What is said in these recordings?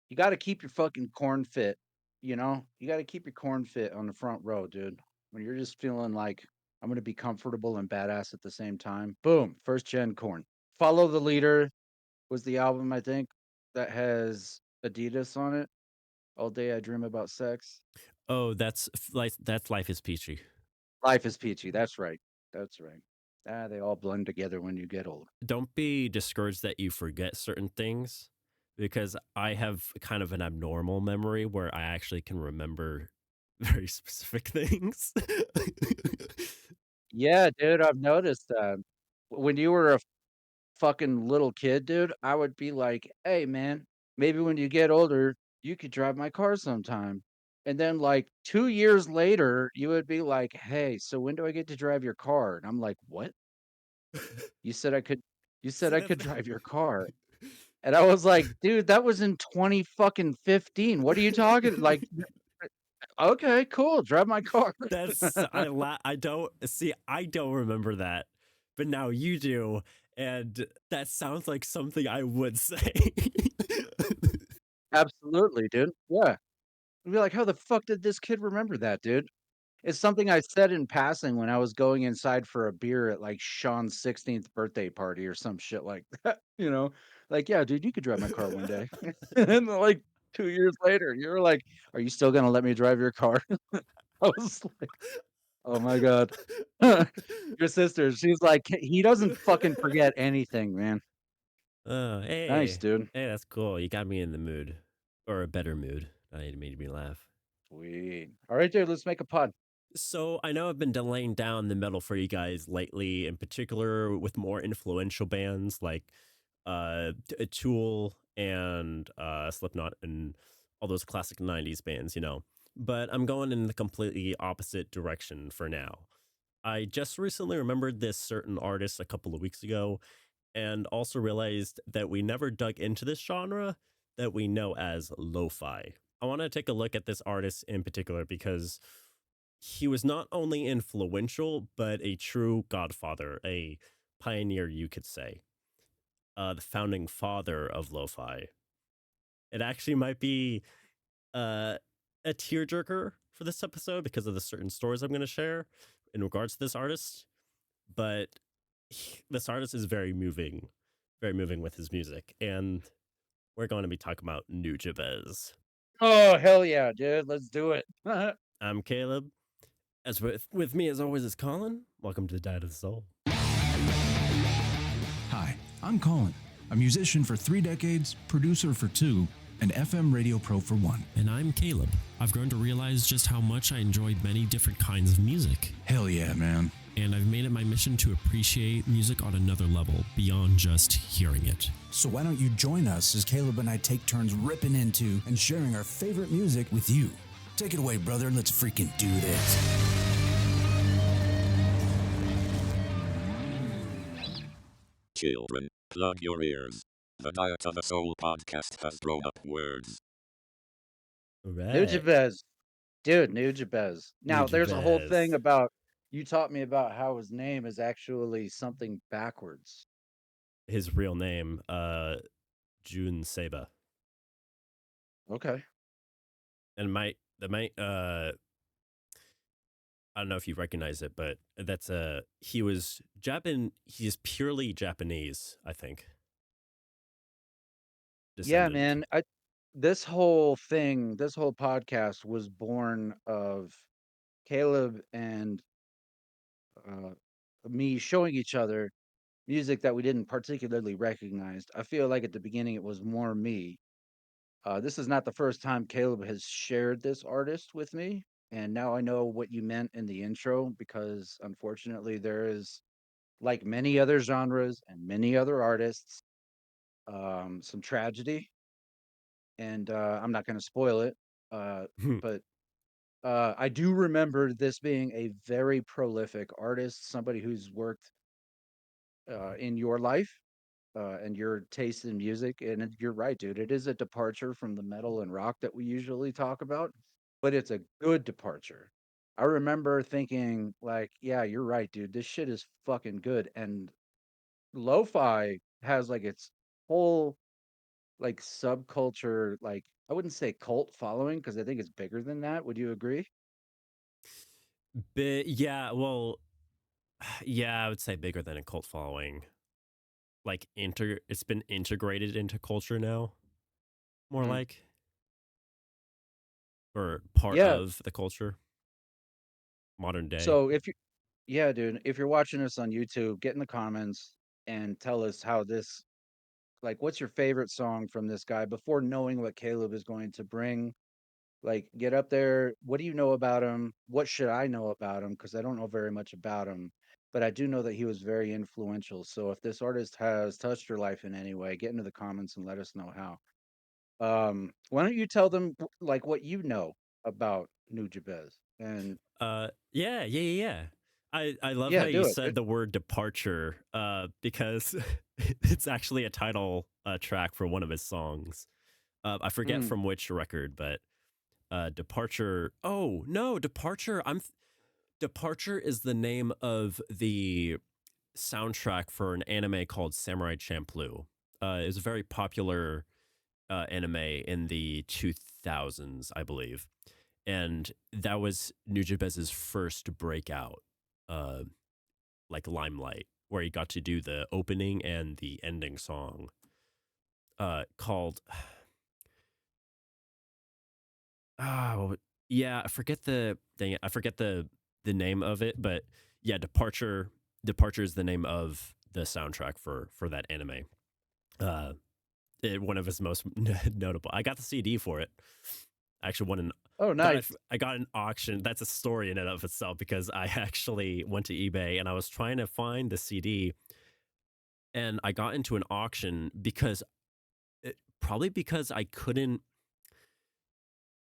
You gotta keep your fucking corn fit, you know? You gotta keep your corn fit on the front row, dude. When you're just feeling like, "I'm gonna be comfortable and badass at the same time." Boom, 1st gen corn. Follow the Leader was the album, I think, that has Adidas on it. All Day I Dream About Sex. Oh, that's Life is Peachy. Life is Peachy, that's right. That's right. Ah, they all blend together when you get old. Don't be discouraged that you forget certain things because I have kind of an abnormal memory where I actually can remember very specific things. Yeah, dude, I've noticed that. When you were a fucking little kid, dude, I would be like, "Hey, man, maybe when you get older, you could drive my car sometime." And then, like, 2 years later, you would be like, "Hey, so when do I get to drive your car?" And I'm like, "What? You said I could you said See, I that's could drive your car." And I was like, "Dude, that was in 20 fucking 15. What are you talking like, okay, cool, drive my car." I don't see, I don't remember that, but now you do, and that sounds like something I would say. Absolutely, dude. Yeah. I'd be like, "How the fuck did this kid remember that, dude?" It's something I said in passing when I was going inside for a beer at, like, Sean's 16th birthday party or some shit like that, you know? Like, "Yeah, dude, you could drive my car one day." And then, like, 2 years later, you're like, "Are you still gonna let me drive your car?" I was like, "Oh my god." Your sister, she's like, "He doesn't fucking forget anything, man." Oh, Nice, hey. dude. Hey, that's cool. You got me in the mood, or a better mood. Now you made me laugh. Sweet. Alright, dude, let's make a pod. So I know I've been delaying down the metal for you guys lately, in particular with more influential bands like Tool and Slipknot and all those classic 90s bands, you know. But I'm going in the completely opposite direction for now. I just recently remembered this certain artist a couple of weeks ago and also realized that we never dug into this genre that we know as lo-fi. I want to take a look at this artist in particular because he was not only influential, but a true godfather, a pioneer, you could say, the founding father of lo-fi. It actually might be uh, a tearjerker for this episode because of the certain stories I'm going to share in regards to this artist. But this artist is very moving with his music, and we're going to be talking about New Jabez. Oh, hell yeah, dude, let's do it. I'm Caleb. As with me as always is Colin. Welcome to the Diet of the Soul. Hi, I'm Colin, a musician for 3 decades, producer for 2, and FM radio pro for 1. And I'm Caleb. I've grown to realize just how much I enjoy many different kinds of music. Hell yeah, man. And I've made it my mission to appreciate music on another level, beyond just hearing it. So why don't you join us as Caleb and I take turns ripping into and sharing our favorite music with you. Take it away, brother. Let's freaking do this. Children, plug your ears. The Diet of the Soul podcast has grown up words. All right. Nujabes. Dude, Nujabes. New Now, there's a whole thing Jabez. about you taught me about how his name is actually something backwards. His real name, June Seba. Okay. And I don't know if you recognize it, but that's he's purely Japanese, I think. Yeah, Descendant. man. This whole podcast was born of Caleb and uh, me showing each other music that we didn't particularly recognize. I feel like at the beginning it was more me. This is not the first time Caleb has shared this artist with me, and now I know what you meant in the intro because unfortunately there is, like many other genres and many other artists, some tragedy, and I'm not going to spoil it, but I do remember this being a very prolific artist, somebody who's worked in your life and your taste in music. And you're right, dude. It is a departure from the metal and rock that we usually talk about, but it's a good departure. I remember thinking, like, yeah, you're right, dude. This shit is fucking good. And lo-fi has like its whole like subculture, like I wouldn't say cult following because I think it's bigger than that. Would you agree? Yeah, well, yeah, I would say bigger than a cult following. Like it's been integrated into culture now, more Mhm. like, or part Yeah. of the culture, modern day. So if you, yeah, dude, if you're watching us on YouTube, get in the comments and tell us how this, like, what's your favorite song from this guy before knowing what Caleb is going to bring. Like, get up there. What do you know about him? What should I know about him? Because I don't know very much about him, but I do know that he was very influential. So if this artist has touched your life in any way, get into the comments and let us know how. Why don't you tell them like what you know about New Jabez? And Yeah. I love how yeah, you do it, said dude. the word departure, because it's actually a title track for one of his songs. I forget Mm. from which record, but departure. Oh no, departure. Departure is the name of the soundtrack for an anime called Samurai Champloo. It was a very popular anime in the 2000s, I believe, and that was Nujabez's first breakout, uh, like limelight, where he got to do the opening and the ending song, called oh yeah, I forget the dang it, I forget the name of it, but yeah, Departure is the name of the soundtrack for that anime. Uh, one of his most notable. I got the CD for it. I actually won an Oh, got it. nice. I got an auction. That's a story in and of itself because I actually went to eBay and I was trying to find the CD, and I got into an auction because probably because I couldn't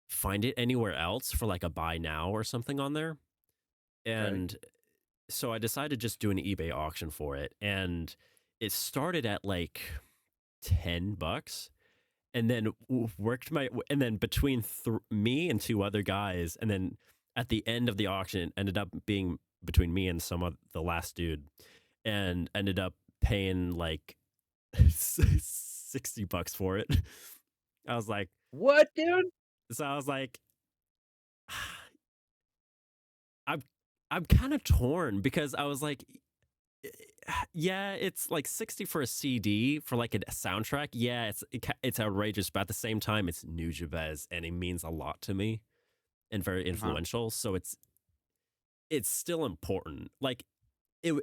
find it anywhere else for like a buy now or something on there, Okay. and so I decided to just do an eBay auction for it, and it started at like $10, and then worked my and then between me and two other guys, and then at the end of the auction it ended up being between me and some of the last dude, and ended up paying like $60 for it. I was like, What, dude? so I was like, I'm I'm kind of torn because I was like, yeah, it's like 60 for a CD for like a soundtrack. Yeah, it's outrageous, but at the same time, it's New Jabez and it means a lot to me and very Uh-huh. influential. So it's still important. Like it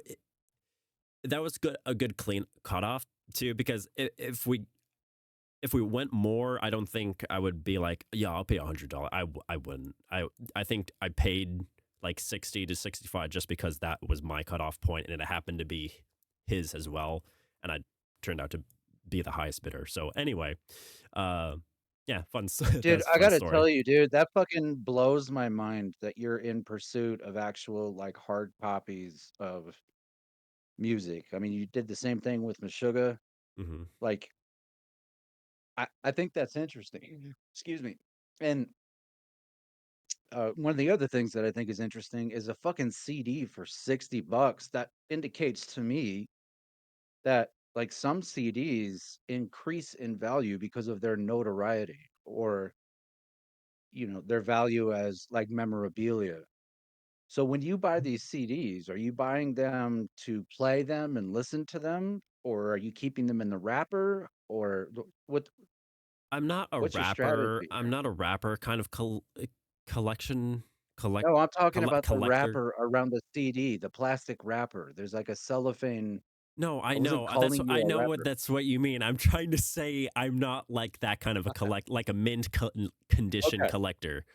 that was a good clean cutoff too, because if we went more, I don't think I would be like, yeah, I'll pay $100. I wouldn't. I think I paid like 60 to 65 just because that was my cutoff point, and it happened to be his as well, and I turned out to be the highest bidder. So anyway, uh, yeah, fun. Dude, That's a I fun gotta story. tell you, dude, that fucking blows my mind that you're in pursuit of actual like hard copies of music. I mean, you did the same thing with Meshuggah. Hmm. Like, I think that's interesting. Excuse me. And one of the other things that I think is interesting is a fucking CD for $60. That indicates to me that like some CDs increase in value because of their notoriety or their value as like memorabilia. So when you buy these CDs, are you buying them to play them and listen to them, or are you keeping them in the wrapper, or I'm not a what's your rapper. strategy I'm here? not a rapper. Kind of collection No, I'm talking about the collector. wrapper around the CD, the plastic wrapper. There's like a cellophane. No, I I wasn't know. That's calling you I a know what rapper. that's what you mean. I'm trying to say I'm not like that kind of a like a condition Okay, collector.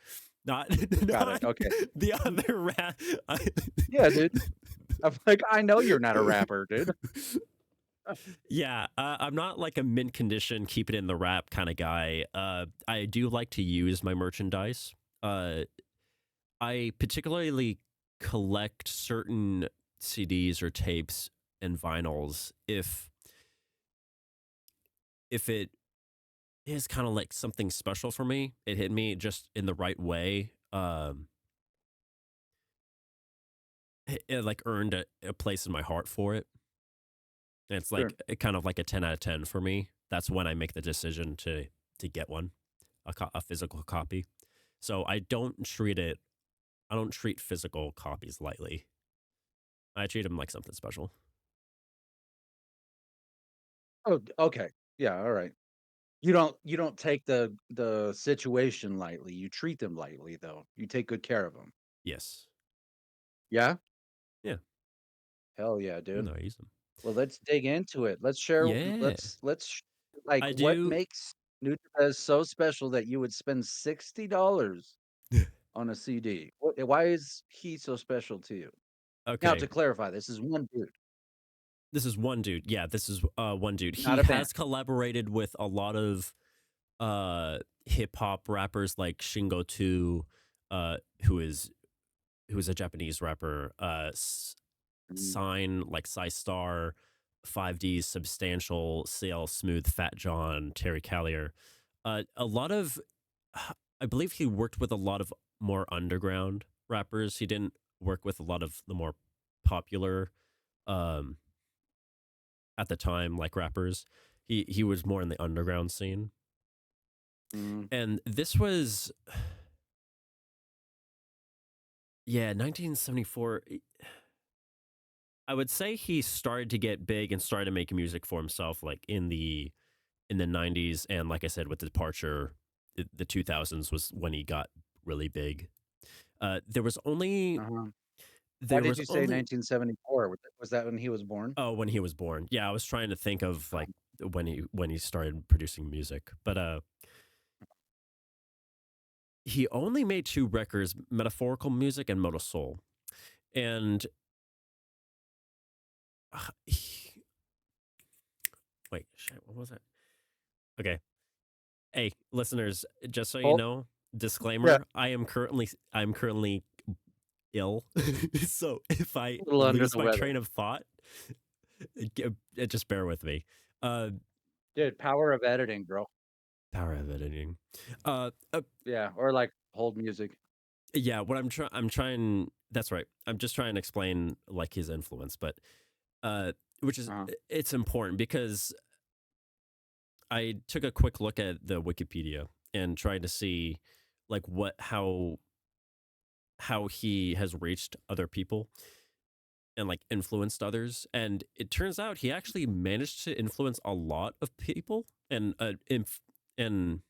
Not got it. not Okay. the other rap. Yeah, dude. I'm like, I know you're not a rapper, dude. Yeah, I'm not like a mint condition, keep it in the wrap kind of guy. I do like to use my merchandise. Uh, I particularly collect certain CDs or tapes and vinyls if it is kind of like something special for me. It hit me just in the right way. It like earned a place in my heart for it. And it's Sure. like kind of like a 10 out of 10 for me. that's when I make the decision to get one, a physical copy. So I don't treat physical copies lightly. I treat them like something special. Oh, okay. Yeah, all right. You don't take the situation lightly. You treat them lightly, though. You take good care of them. Yes. Yeah? Yeah. Hell yeah, dude. No, I use them. Well, let's dig into it. Let's share. Yeah. Like, I what do. makes Nutella so special that you would spend $60 on a CD? Why is he so special to you? Now, Okay. to clarify, this is one dude, This is one dude. Yeah, this is one dude. not He a band. has collaborated with a lot of hip hop rappers like Shingo 2, uh who is who is a Japanese rapper, Mm, Sign, like Psy Star, 5D's Substantial, CL Smooth, Fat John, Terry Callier. A lot of, I believe he worked with a lot of more underground rappers. He didn't work with a lot of the more popular, um, at the time, like rappers. He was more in the underground scene. mm. And this was, yeah, 1974. I would say he started to get big and started to make music for himself, like in the 90s, and like I said, with Departure, the 2000s was when he got really big. There was only Uh-huh. Why there did was you say only 1974? Was that when he was born? oh, when he was born. Yeah, I was trying to think of Oh, like when he started producing music, but he only made two records, Metaphorical Music and Moto Soul, and he, wait, shit, what was it? Okay, hey, listeners, just so you oh, know, yeah, disclaimer, I'm currently ill. So if I a little under lose the my weather. train of thought, just bear with me. Uh Dude, power of editing, bro. Power of editing. Uh, uh Yeah, or like hold music. yeah, what I'm trying that's right. I'm just trying to explain like his influence, but uh which is Uh-huh. it's important because I took a quick look at the Wikipedia and tried to see like what how he has reached other people and like influenced others. And it turns out he actually managed to influence a lot of people and and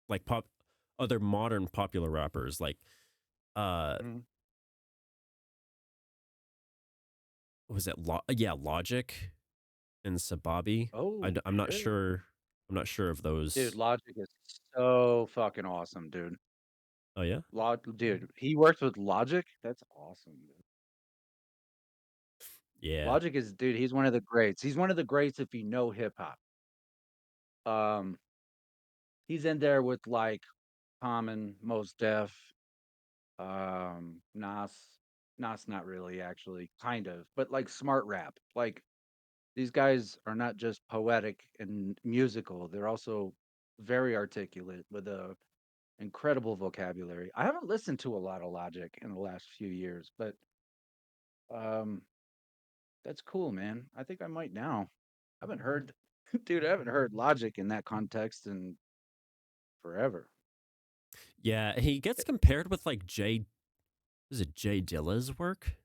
like pop other modern popular rappers like uh Mhm. was it yeah, Logic and Sababi. Oh, I'm not shit. sure. I'm not sure of Dude, those. Logic is so fucking awesome, dude. Oh yeah, Dude, he works with Logic? That's awesome, dude. yeah, Logic is dude, he's one of the greats. He's one of the greats if you know hip hop. Um, he's in there with like Common, Most Def, Nas. Nas not really actually, kind of, but like smart rap. Like these guys are not just poetic and musical, they're also very articulate with a incredible vocabulary. I haven't listened to a lot of Logic in the last few years, but um that's cool, man. I think I might now. I haven't heard dude, I haven't heard Logic in that context in forever. yeah. He Eh, gets compared with like is it Jay Dilla's work?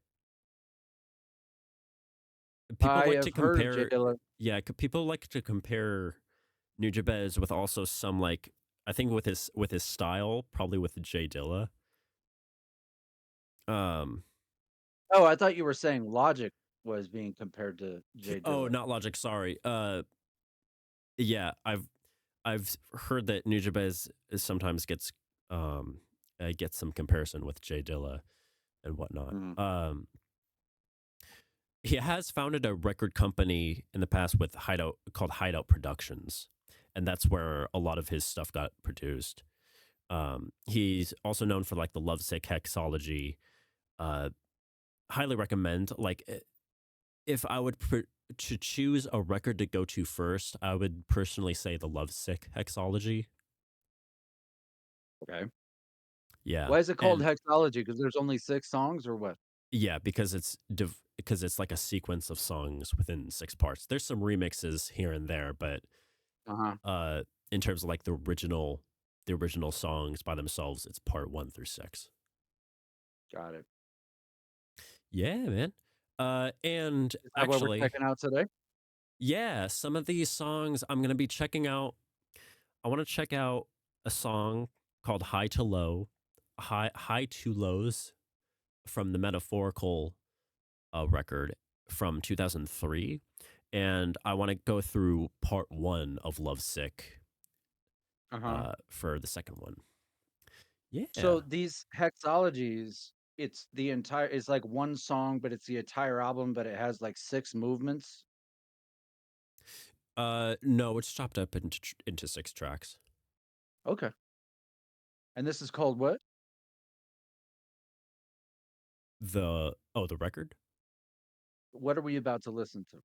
People I like to have heard of J compare. Dilla. Yeah, people like to compare Nujabez with also some like I think with his style, probably with Jay Dilla. Um, Oh, I thought you were saying Logic was being compared to J oh, Dilla. not Logic. Sorry. Yeah, I've heard that Nujabez sometimes gets some comparison with Jay Dilla and whatnot. Mhm. He has founded a record company in the past with Hideout called Hideout Productions, and that's where a lot of his stuff got produced. He's also known for like the Lovesick Hexology. Uh, Highly recommend. Like, if I would to choose a record to go to first, I would personally say the Lovesick Hexology. Okay. Yeah, Why is it called and Hexology? Because there's only 6 songs or what? yeah, because because it's like a sequence of songs within 6 parts. There's some remixes here and there, but Uh-huh. In terms of like the original songs by themselves, it's part 1 through 6. Got it. Yeah, man. And Is that what we're actually, checking out today? yeah, some of these songs I'm gonna be checking out. I want to check out a song called High to Lows from the Metaphorical record from 2003. And I want to go through part 1 of Lovesick Uh-huh. for the second one. Yeah. So these hexologies, it's like one song, but it's the entire album, but it has like 6 movements. No, it's chopped up into 6 tracks. Okay. And this is called what? The record? What are we about to listen to?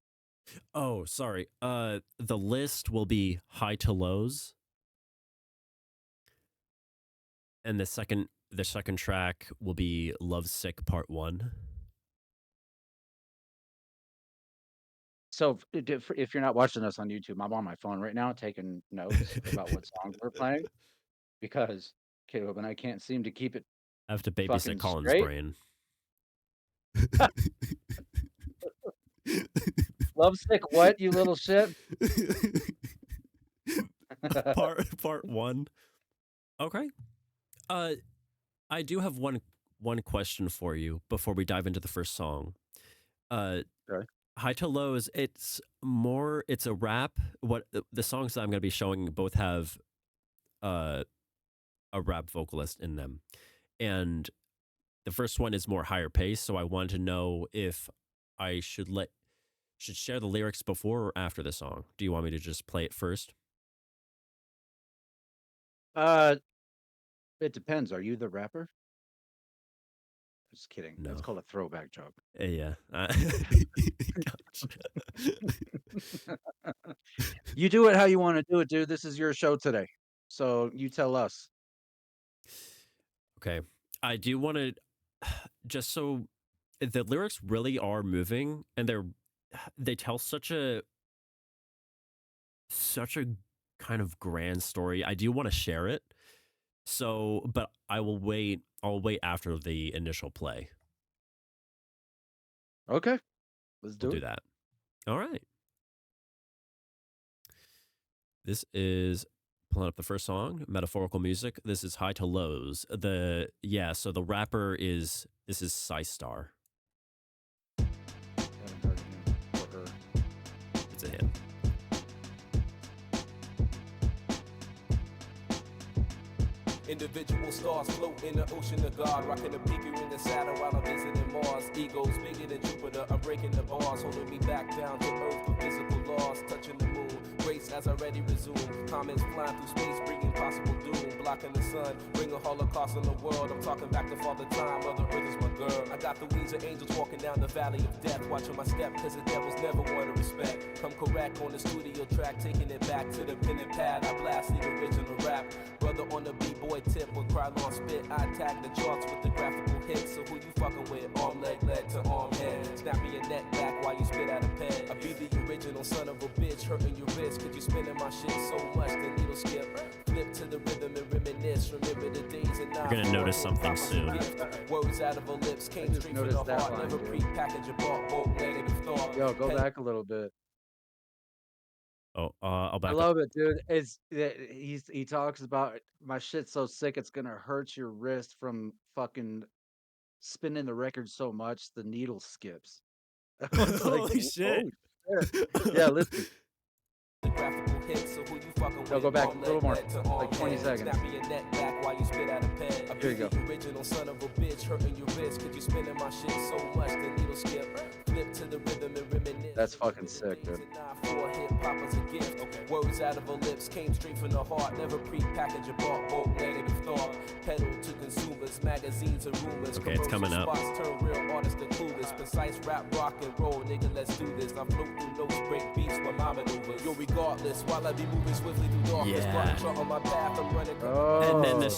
Oh, sorry. The list will be High to Lows, and the second track will be Lovesick Part 1. So if you're not watching us on YouTube, I'm on my phone right now taking notes about what songs we're playing because Caleb and I can't seem to keep it I have to babysit fucking Colin's straight. brain. Lovesick, what, you little shit? part 1. Okay. I do have one question for you before we dive into the first song. Okay. High to Lows, it's a rap. What the songs that I'm going to be showing both have a rap vocalist in them. And the first one is more higher pace, so I wanted to know if I should share the lyrics before or after the song. Do you want me to just play it first? Uh, it depends. Are you the rapper? Just kidding. That's No. called a throwback joke. Yeah. You do it how you want to do it, dude. This is your show today. So you tell us. Okay. I do want to just so the lyrics really are moving, and they tell such a kind of grand story. I do want to share it. So, but I'll wait after the initial play. Okay. Let's We'll do do it. that. All right. This is pulling up the first song, Metaphorical Music. This is High to Lows. So the rapper is Star. Haven't heard him or her. It's a him. Individual stars float in the ocean of God, rocking a beaker in the Saturn while I'm visiting Mars. Egos bigger than Jupiter, I'm breaking the bars, holding me back down to earth with physical laws, touching the moon. Grace as I already resume. Comments flying through space, bringing possible doom, blocking the sun, bring a holocaust on the world. I'm talking back to Father Time, Mother Earth is my girl. I got the wings of angels walking down the valley of death, watching my step, cause the devils never want to respect. Come correct on the studio track, taking it back to the pen and pad. I blast the original rap. Brother on the b-boy tip with Krylon spit, I attack the charts with the graphical hits. So who you fucking with? Arm, leg to arm, head. Snapping your neck back while you spit out a pen. I be the original son of a bitch, hurting your wrist, cause you spinning my shit so much the needle skip. Flip to the rhythm and reminisce. Remember the days and You're gonna notice something soon. Words out of her lips came straight from the noticed that heart. line, Never dude. pre-package a bulk negative thought. Yo, go back a little bit. Oh, I'll I back up. love it, dude. He talks about my shit's so sick it's gonna hurt your wrist from fucking spinning the record so much the needle skips. I was like, Holy shit. oh shit. Yeah, listen. The graphical hit, so who you fucking No, with? go back Arm, a little more, leg to arm, like 20 head. seconds. Snapping your neck back while you spit out a pen. I Here you be go. the original son of a bitch, hurting your wrist, cause you spinning my shit so much the needle skip. Flip to the rhythm and reminisce. That's fucking sick, dude. For hip hop as a gift. Okay. Words out of her lips came straight from the heart. Never pre-package a bulk negative thought. Pedal to consumers, magazines and rumors. Okay, it's coming up. Spots turn real artists to clueless. Precise rap, rock and roll, nigga, let's do this. I float through notes, break beats with my maneuvers. Yo, regardless, while I be moving swiftly through darkness, Yeah. chart on my path, I'm running. And then Oh, the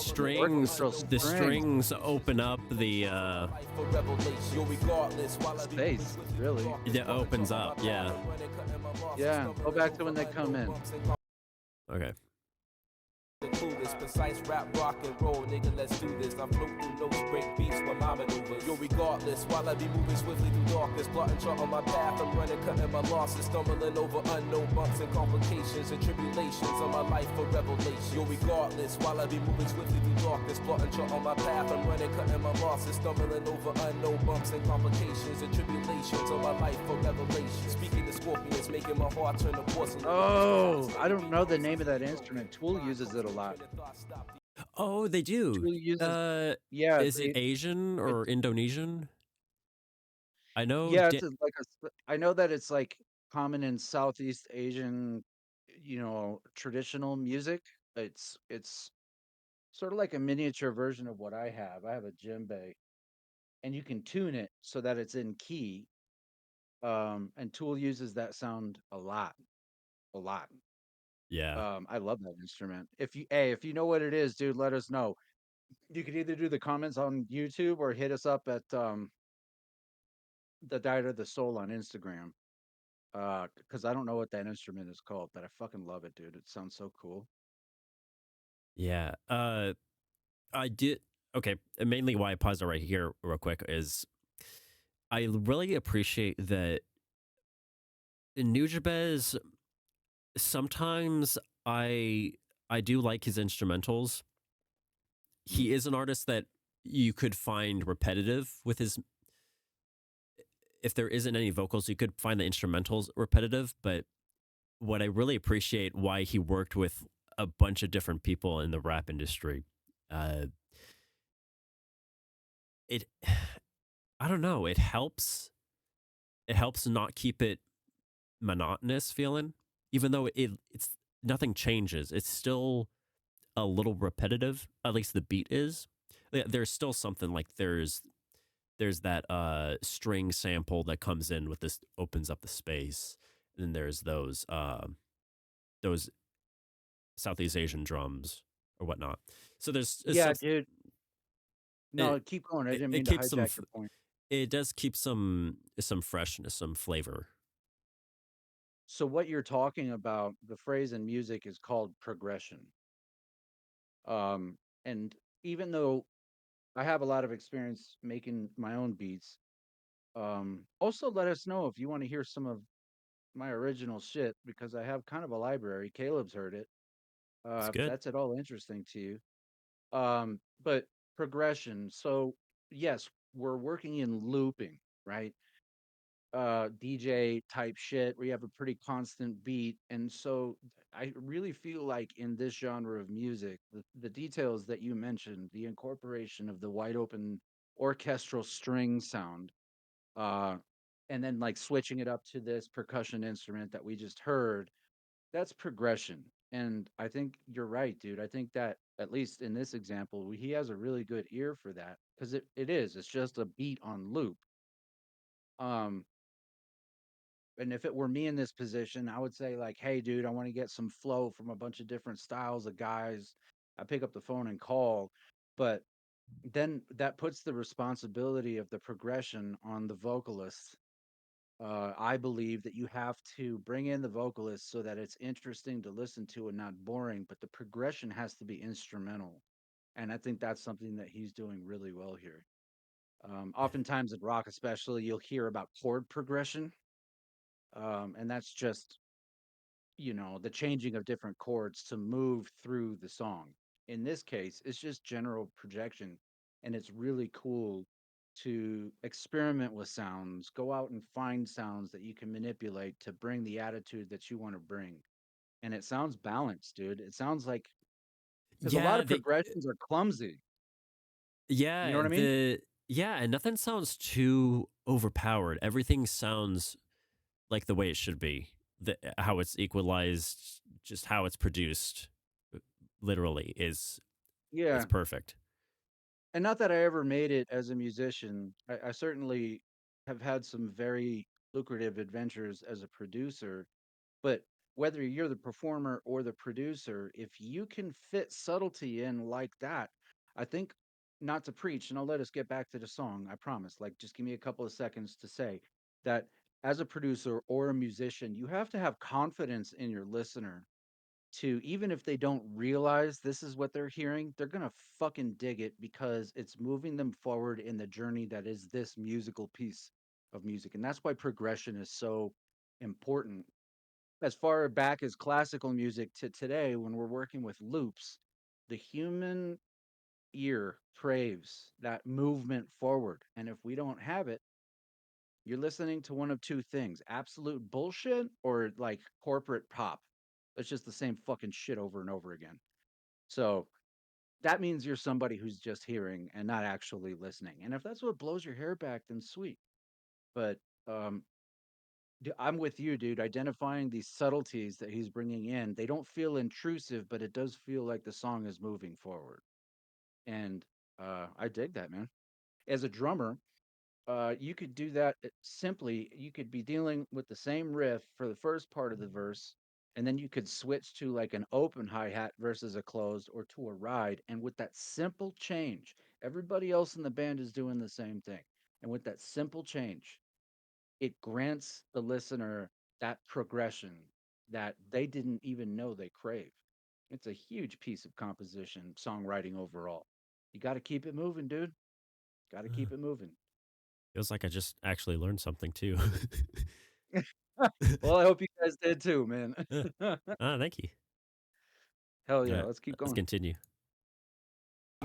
strings open up the For revelation. Yo, regardless, while I be moving Space, swiftly really. through darkness, it opens up, yeah. Yeah, go back to when they come in. Okay. The clueless, precise rap, rock and roll, nigga, let's do this. I float through notes, break beats with my maneuvers. Yo, regardless, while I be moving swiftly through darkness, plotting chart on my path, I'm running, cutting my losses, stumbling over unknown bumps and complications and tribulations of my life for revelation. Yo, regardless, while I be moving swiftly through darkness, plotting chart on my path, I'm running, cutting my losses, stumbling over unknown bumps and complications and tribulations of my life for revelation. Speaking to scorpions, making my heart turn to porcelain. Oh, I don't know the name of that instrument. Tool uses it a lot. Oh, they do. Tool uses Uh, yeah, is it Asian it's or Indonesian? I know. yeah, it's like I know that it's like common in Southeast Asian, traditional music. It's sort of like a miniature version of what I have. I have a djembe, and you can tune it so that it's in key. And Tool uses that sound a lot, a lot. Yeah. I love that instrument. If you know what it is, dude, let us know. You could either do the comments on YouTube or hit us up at the Diet of the Soul on Instagram. Because I don't know what that instrument is called, but I fucking love it, dude. It sounds so cool. Yeah. I did. Okay. Mainly why I paused it right here, real quick, is I really appreciate that in Nujabez. Sometimes I I do like his instrumentals. Mm. He is an artist that you could find repetitive with his. If there isn't any vocals, you could find the instrumentals repetitive. But what I really appreciate why he worked with a bunch of different people in the rap industry. Uh, it, I don't know. It helps. It helps not keep it monotonous feeling, even though it's nothing changes. It's still a little repetitive. At least the beat is. There's still something like there's that string sample that comes in with this opens up the space. And then there's those Southeast Asian drums or whatnot. So there's Yeah, some dude. it, No, keep going. I it didn't it mean to keeps some hijack your point. it does keep some freshness, some flavor. So what you're talking about, the phrase in music is called progression. And even though I have a lot of experience making my own beats, also let us know if you want to hear some of my original shit because I have kind of a library. Caleb's heard it. It's If good. that's at all interesting to you. But progression. So yes, we're working in looping, right? DJ type shit where you have a pretty constant beat. And so I really feel like in this genre of music, the details that you mentioned, the incorporation of the wide open orchestral string sound, uh, and then like switching it up to this percussion instrument that we just heard, that's progression. And I think you're right, dude. I think that at least in this example, he has a really good ear for that because it is. It's just a beat on loop. Um, and if it were me in this position, I would say like, "Hey, dude, I want to get some flow from a bunch of different styles of guys." I pick up the phone and call, but then that puts the responsibility of the progression on the vocalist. I believe that you have to bring in the vocalist so that it's interesting to listen to and not boring, but the progression has to be instrumental. And I think that's something that he's doing really well here. Oftentimes in rock, especially, you'll hear about chord progression, and that's just the changing of different chords to move through the song. In this case, it's just general projection, and it's really cool to experiment with sounds, go out and find sounds that you can manipulate to bring the attitude that you want to bring. And it sounds balanced, dude. It sounds like because a lot Yeah, of progressions are clumsy. You know what I mean? and nothing sounds too overpowered. Everything sounds like the way it should be. How it's equalized, just how it's produced, uh, literally is Yeah. perfect. And not that I ever made it as a musician. I certainly have had some very lucrative adventures as a producer. But whether you're the performer or the producer, if you can fit subtlety in like that, I think not to preach, and I'll let us get back to the song, I promise. Like, just give me a couple of seconds to say that as a producer or a musician, you have to have confidence in your listener to, even if they don't realize this is what they're hearing, they're gonna fucking dig it because it's moving them forward in the journey that is this musical piece of music. And that's why progression is so important. As far back as classical music to today, when we're working with loops, the human ear craves that movement forward. And if we don't have it, you're listening to one of two things: absolute bullshit or like corporate pop. It's just the same fucking shit over and over again. So that means you're somebody who's just hearing and not actually listening. And if that's what blows your hair back, then sweet. But um, I'm with you, dude. Identifying these subtleties that he's bringing in, they don't feel intrusive, but it does feel like the song is moving forward. And I dig that, man. As a drummer, you could do that simply. You could be dealing with the same riff for the first part of the verse, and then you could switch to like an open hi hat versus a closed, or to a ride. And with that simple change, everybody else in the band is doing the same thing. And with that simple change, it grants the listener that progression that they didn't even know they crave. It's a huge piece of composition, songwriting overall. You got to keep it moving, dude. Got to keep it moving. Feels like I just actually learned something too. Well, I hope you guys did too, man. Thank you. Hell yeah, let's keep Let's going. continue.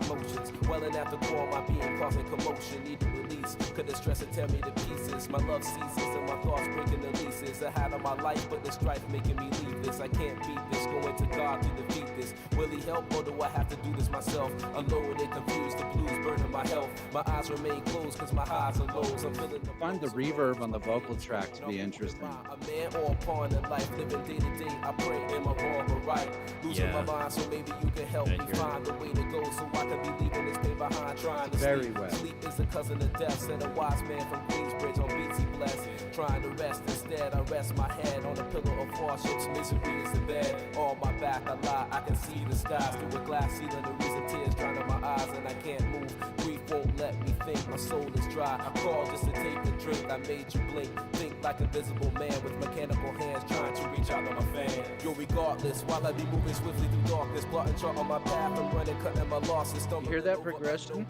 Emotions welling at the core, my being causing commotion, need to release. Could the stress and tear me to pieces? My love ceases and my thoughts breaking the leases. I had on my life, but the strife making me leave this. I can't beat this, going to God to defeat this. Will he help or do I have to do this myself? Unload and confused, the blues burning my health. My eyes remain closed cause my highs and lows. I'm feeling the Find the reverb on the vocal track to be interesting. A man or a pawn in life, living day to day. I pray, am I wrong or right? Losing my mind, so maybe you can help me find the way to go, so I can be leaving this pain behind, trying to Very sleep. well. Sleep is a cousin of death, said a wise man from Queensbridge on beats he blessed. Trying to rest instead, I rest my head on a pillow of hardships. Misery is the bed. On my back, I lie, I can see the skies through a glass ceiling. The reason tears drowning my eyes and I can't move. Grief won't let me think, my soul is dry. I crawled just to take a drink, I made you blink. Think like a visible man with mechanical hands trying to reach out to my fan. Yo, regardless, while I be moving swiftly through darkness, plotting chart on my path, I'm running, cutting my losses. You hear that progression?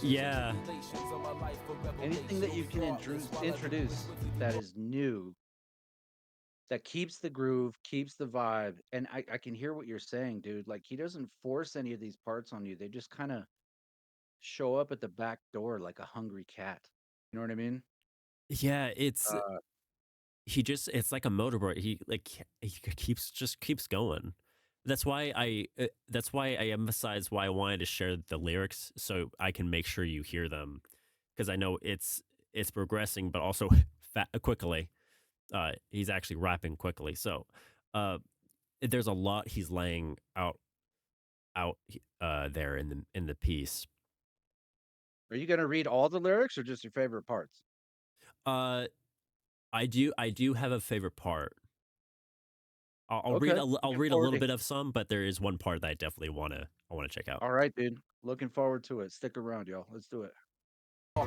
Yeah. Anything that you can introduce that is new, that keeps the groove, keeps the vibe, and I can hear what you're saying, dude. Like, he doesn't force any of these parts on you. They just kind of show up at the back door like a hungry cat. You know what I mean? Yeah, it's Uh, it's like a motorboat. He keeps going. That's why I emphasize why I wanted to share the lyrics so I can make sure you hear them, because I know it's progressing, but also quickly. He's actually rapping quickly, so there's a lot he's laying out there in the piece. are you gonna read all the lyrics or just your favorite parts? Uh, I do have a favorite part. I'll Okay, I'll looking read a forward little to. bit of some, but there is one part that I definitely wanna check out. All right, dude. Looking forward to it. Stick around, y'all. Let's do it.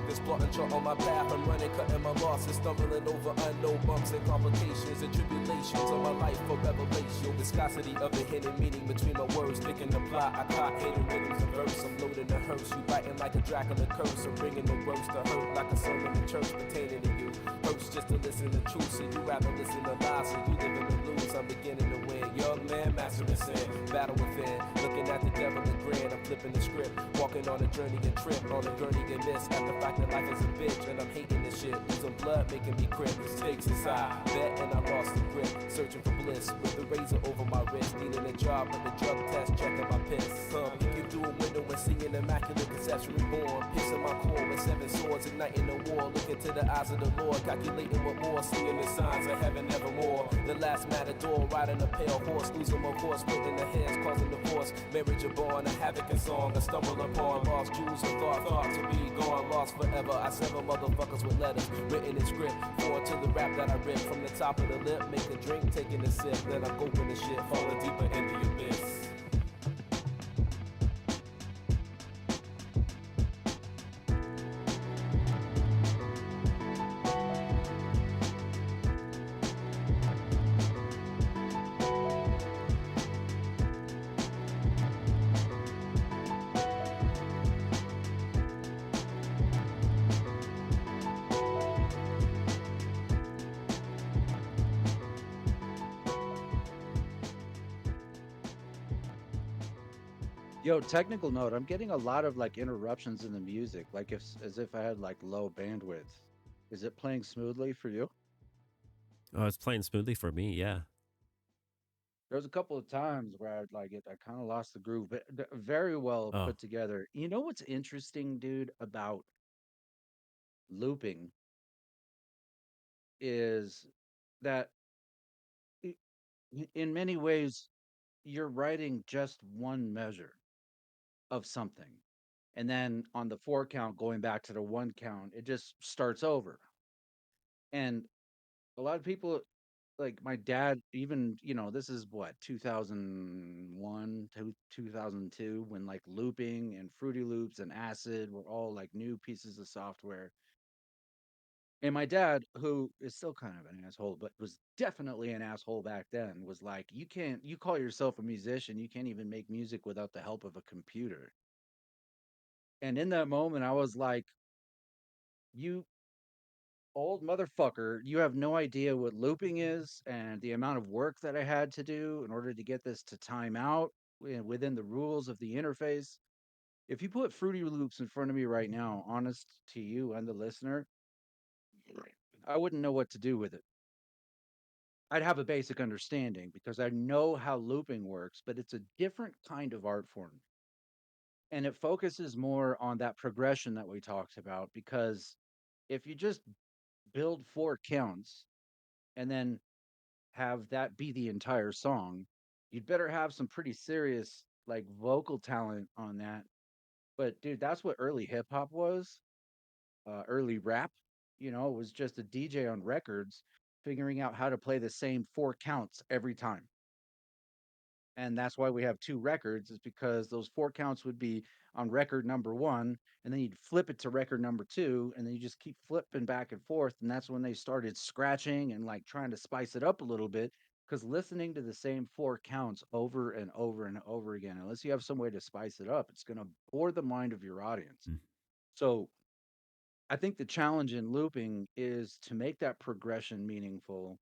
This plotting chart on my path, I'm running, cutting my losses, stumbling over unknown bumps and complications and tribulations of my life for revelation. Viscosity of the hidden meaning between my words, picking the plot. I caught hidden rhythms of verse. I'm loading the hearse, you biting like a Dracula curse. I'm bringing the worst to hurt like a sermon in church pertaining to you. Hurts just to listen to truth, so you rather listen to lies, so you live in the lose. I'm beginning to win. Young man, mastering sin, battle within. Looking at the devil and grin. I'm flipping the script, walking on a journey and trip on a gurney and miss. At the fact that life is a bitch and I'm hating this shit. Losing blood making me crip. Stakes inside, bet and I lost the grip. Searching for bliss with the razor over my wrist. Needing a job with the drug test, checking my piss. Peeking through a window and seeing immaculate conception reborn. Pissing my core with 7 swords, igniting the war. Looking to the eyes of the Lord, calculating what more. Singing the signs of heaven evermore. The last matador riding a pale horse. Losing my course, splitting the hairs, causing divorce. Marriage a born, a havoc and song. I stumble upon lost jewels and thoughts will be gone, lost forever. I sever motherfuckers with letters written in script. Forward to the rap that I rip from the top of the lip. Make a drink, taking a sip. Then I'm gulping the shit, falling deeper into the abyss. Yo, technical note, I'm getting a lot of like interruptions in the music, like if as if I had like low bandwidth. Is it playing smoothly for you? Oh, it's playing smoothly for me. Yeah. There's a couple of times where I'd like it, I kind of lost the groove, but very well Oh, put together. You know what's interesting, dude, about looping is that i- in many ways you're writing just one measure of something. And then on the four count, going back to the one count, it just starts over. And a lot of people, like my dad, even, this is what, 2001 to 2002, when like looping and Fruity Loops and Acid were all like new pieces of software. And my dad, who is still kind of an asshole, but was definitely an asshole back then, was like, you call yourself a musician, you can't even make music without the help of a computer. And in that moment, I was like, you old motherfucker, you have no idea what looping is and the amount of work that I had to do in order to get this to time out within the rules of the interface. If you put Fruity Loops in front of me right now, honest to you and the listener, I wouldn't know what to do with it. I'd have a basic understanding because I know how looping works, but it's a different kind of art form. And it focuses more on that progression that we talked about because if you just build four counts and then have that be the entire song, you'd better have some pretty serious like vocal talent on that. But dude, that's what early hip hop was. Early rap, it was just a DJ on records figuring out how to play the same four counts every time. And that's why we have two records, is because those four counts would be on record number one, and then you'd flip it to record number two, and then you just keep flipping back and forth. And that's when they started scratching and like trying to spice it up a little bit. Because listening to the same four counts over and over and over again, unless you have some way to spice it up, it's going to bore the mind of your audience. mm, So I think the challenge in looping is to make that progression meaningful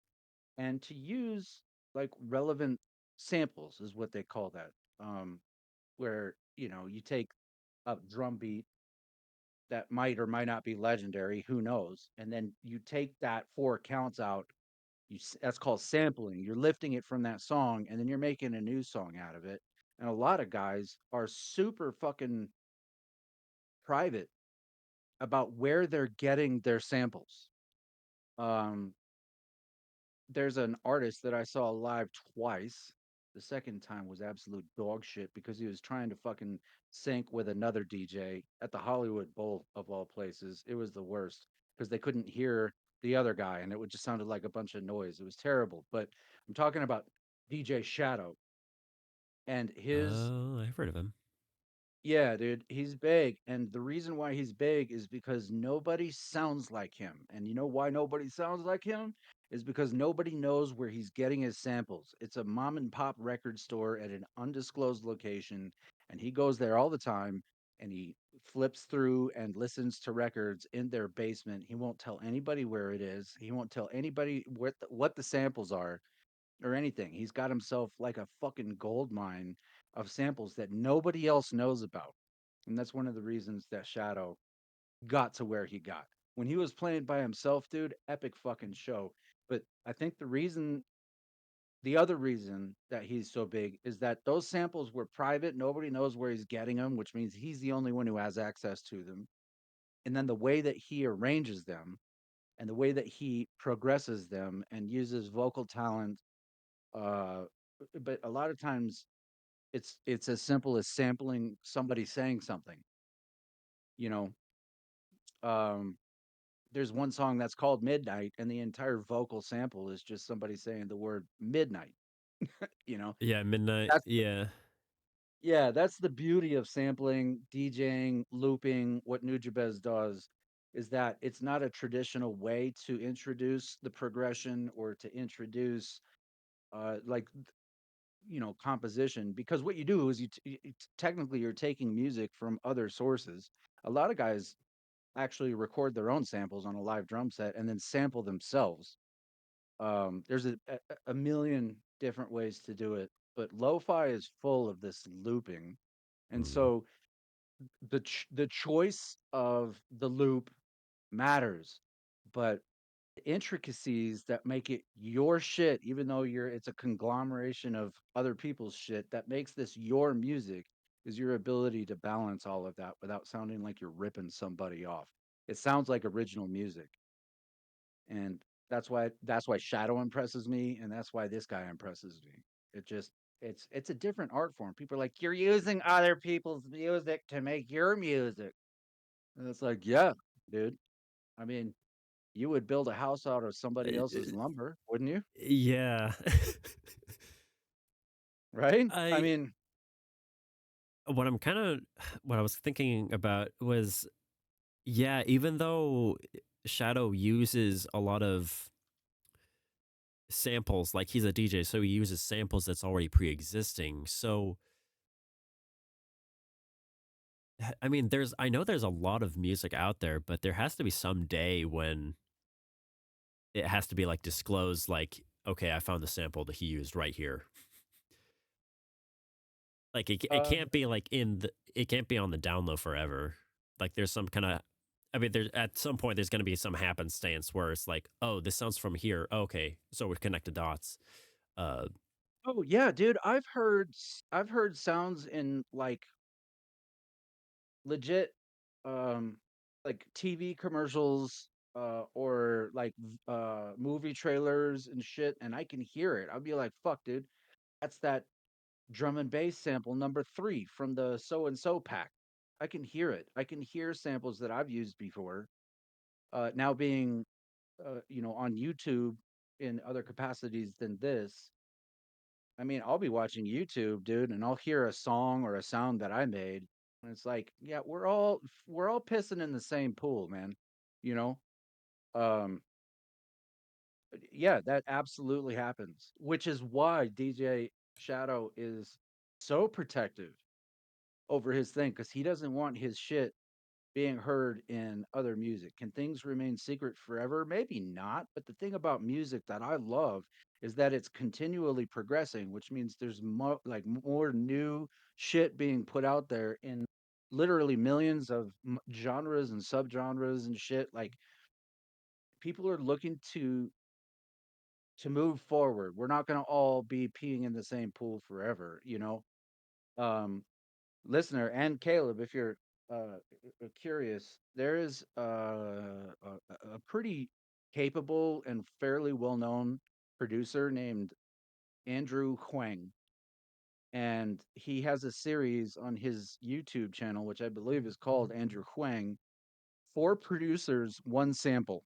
and to use like relevant samples is what they call that. Where, you take a drum beat that might or might not be legendary, who knows, and then you take that four counts out. That's called sampling. You're lifting it from that song and then you're making a new song out of it. And a lot of guys are super fucking private about where they're getting their samples. Um, there's an artist that I saw live twice. The second time was absolute dog shit because he was trying to fucking sync with another DJ at the Hollywood Bowl of all places. It was the worst because they couldn't hear the other guy and it would just sounded like a bunch of noise. It was terrible. But I'm talking about DJ Shadow and his. oh, I've heard of him. Yeah, dude, he's big. And the reason why he's big is because nobody sounds like him. And you know why nobody sounds like him? Is because nobody knows where he's getting his samples. It's a mom and pop record store at an undisclosed location. And he goes there all the time and he flips through and listens to records in their basement. He won't tell anybody where it is, he won't tell anybody what the samples are or anything. He's got himself like a fucking gold mine of samples that nobody else knows about. And that's one of the reasons that Shadow got to where he got. When he was playing by himself, dude, epic fucking show. But I think the other reason that he's so big is that those samples were private. Nobody knows where he's getting them, which means he's the only one who has access to them. And then the way that he arranges them and the way that he progresses them and uses vocal talent, uh, but a lot of times it's as simple as sampling somebody saying something. You know, um, there's one song that's called Midnight, and the entire vocal sample is just somebody saying the word midnight. You know, Yeah, midnight. that's Yeah. yeah, that's the beauty of sampling, DJing, looping. What Nujabes does is that it's not a traditional way to introduce the progression or to introduce like composition, because what you do is technically you're taking music from other sources. A lot of guys actually record their own samples on a live drum set and then sample themselves. There's a million different ways to do it, but lo-fi is full of this looping. And Mm. so the choice of the loop matters, but the intricacies that make it your shit, even though it's a conglomeration of other people's shit, that makes this your music, is your ability to balance all of that without sounding like you're ripping somebody off. It sounds like original music, and that's why Shadow impresses me, and that's why this guy impresses me. It just it's a different art form. People are like, you're using other people's music to make your music. And it's like, yeah, dude. I mean, you would build a house out of somebody else's lumber, wouldn't you? Yeah. Right? I I mean, what I'm kind of what I was thinking about was, yeah, even though Shadow uses a lot of samples, like he's a DJ, so he uses samples that's already pre-existing. So I mean, I know there's a lot of music out there, but there has to be some day when it has to be like disclosed, like, okay, I found the sample that he used right here. Like it uh, can't be like it can't be on the down low forever. Like there's some kind of, I mean, there's at some point there's going to be some happenstance where it's like, oh, this sounds from here. Okay, so we connect the dots. Uh, oh yeah, dude. I've heard sounds in like legit, um, like TV commercials, or like movie trailers and shit, and I can hear it. I'll be like, fuck, dude, that's that drum and bass sample number 3 from the so and so pack. I can hear it. I can hear samples that I've used before. Now being on YouTube in other capacities than this. I mean, I'll be watching YouTube, dude, and I'll hear a song or a sound that I made, and it's like, yeah, we're all pissing in the same pool, man. You know, um, yeah, that absolutely happens, which is why DJ Shadow is so protective over his thing because he doesn't want his shit being heard in other music. Can things remain secret forever? Maybe not. But the thing about music that I love is that it's continually progressing, which means there's more new shit being put out there in literally millions of genres and subgenres and shit. Like people are looking to move forward. We're not going to all be peeing in the same pool forever. Um Listener and Caleb, if you're curious, there is a pretty capable and fairly well known producer named Andrew Huang. And he has a series on his YouTube channel, which I believe is called Andrew Huang, 4 producers, 1 sample.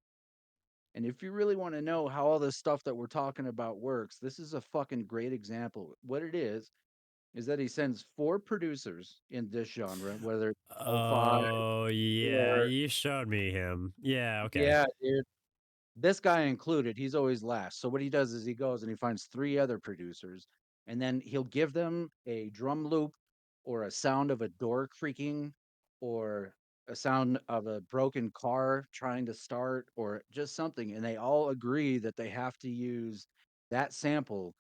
And if you really want to know how all this stuff that we're talking about works, this is a fucking great example. What it is that he sends 4 producers in this genre, whether it's lo-fi oh yeah, or you showed me him. Yeah, okay. yeah, dude. This guy included, he's always last. So what he does is he goes and he finds 3 other producers, and then he'll give them a drum loop or a sound of a door creaking or a sound of a broken car trying to start or just something, and they all agree that they have to use that sample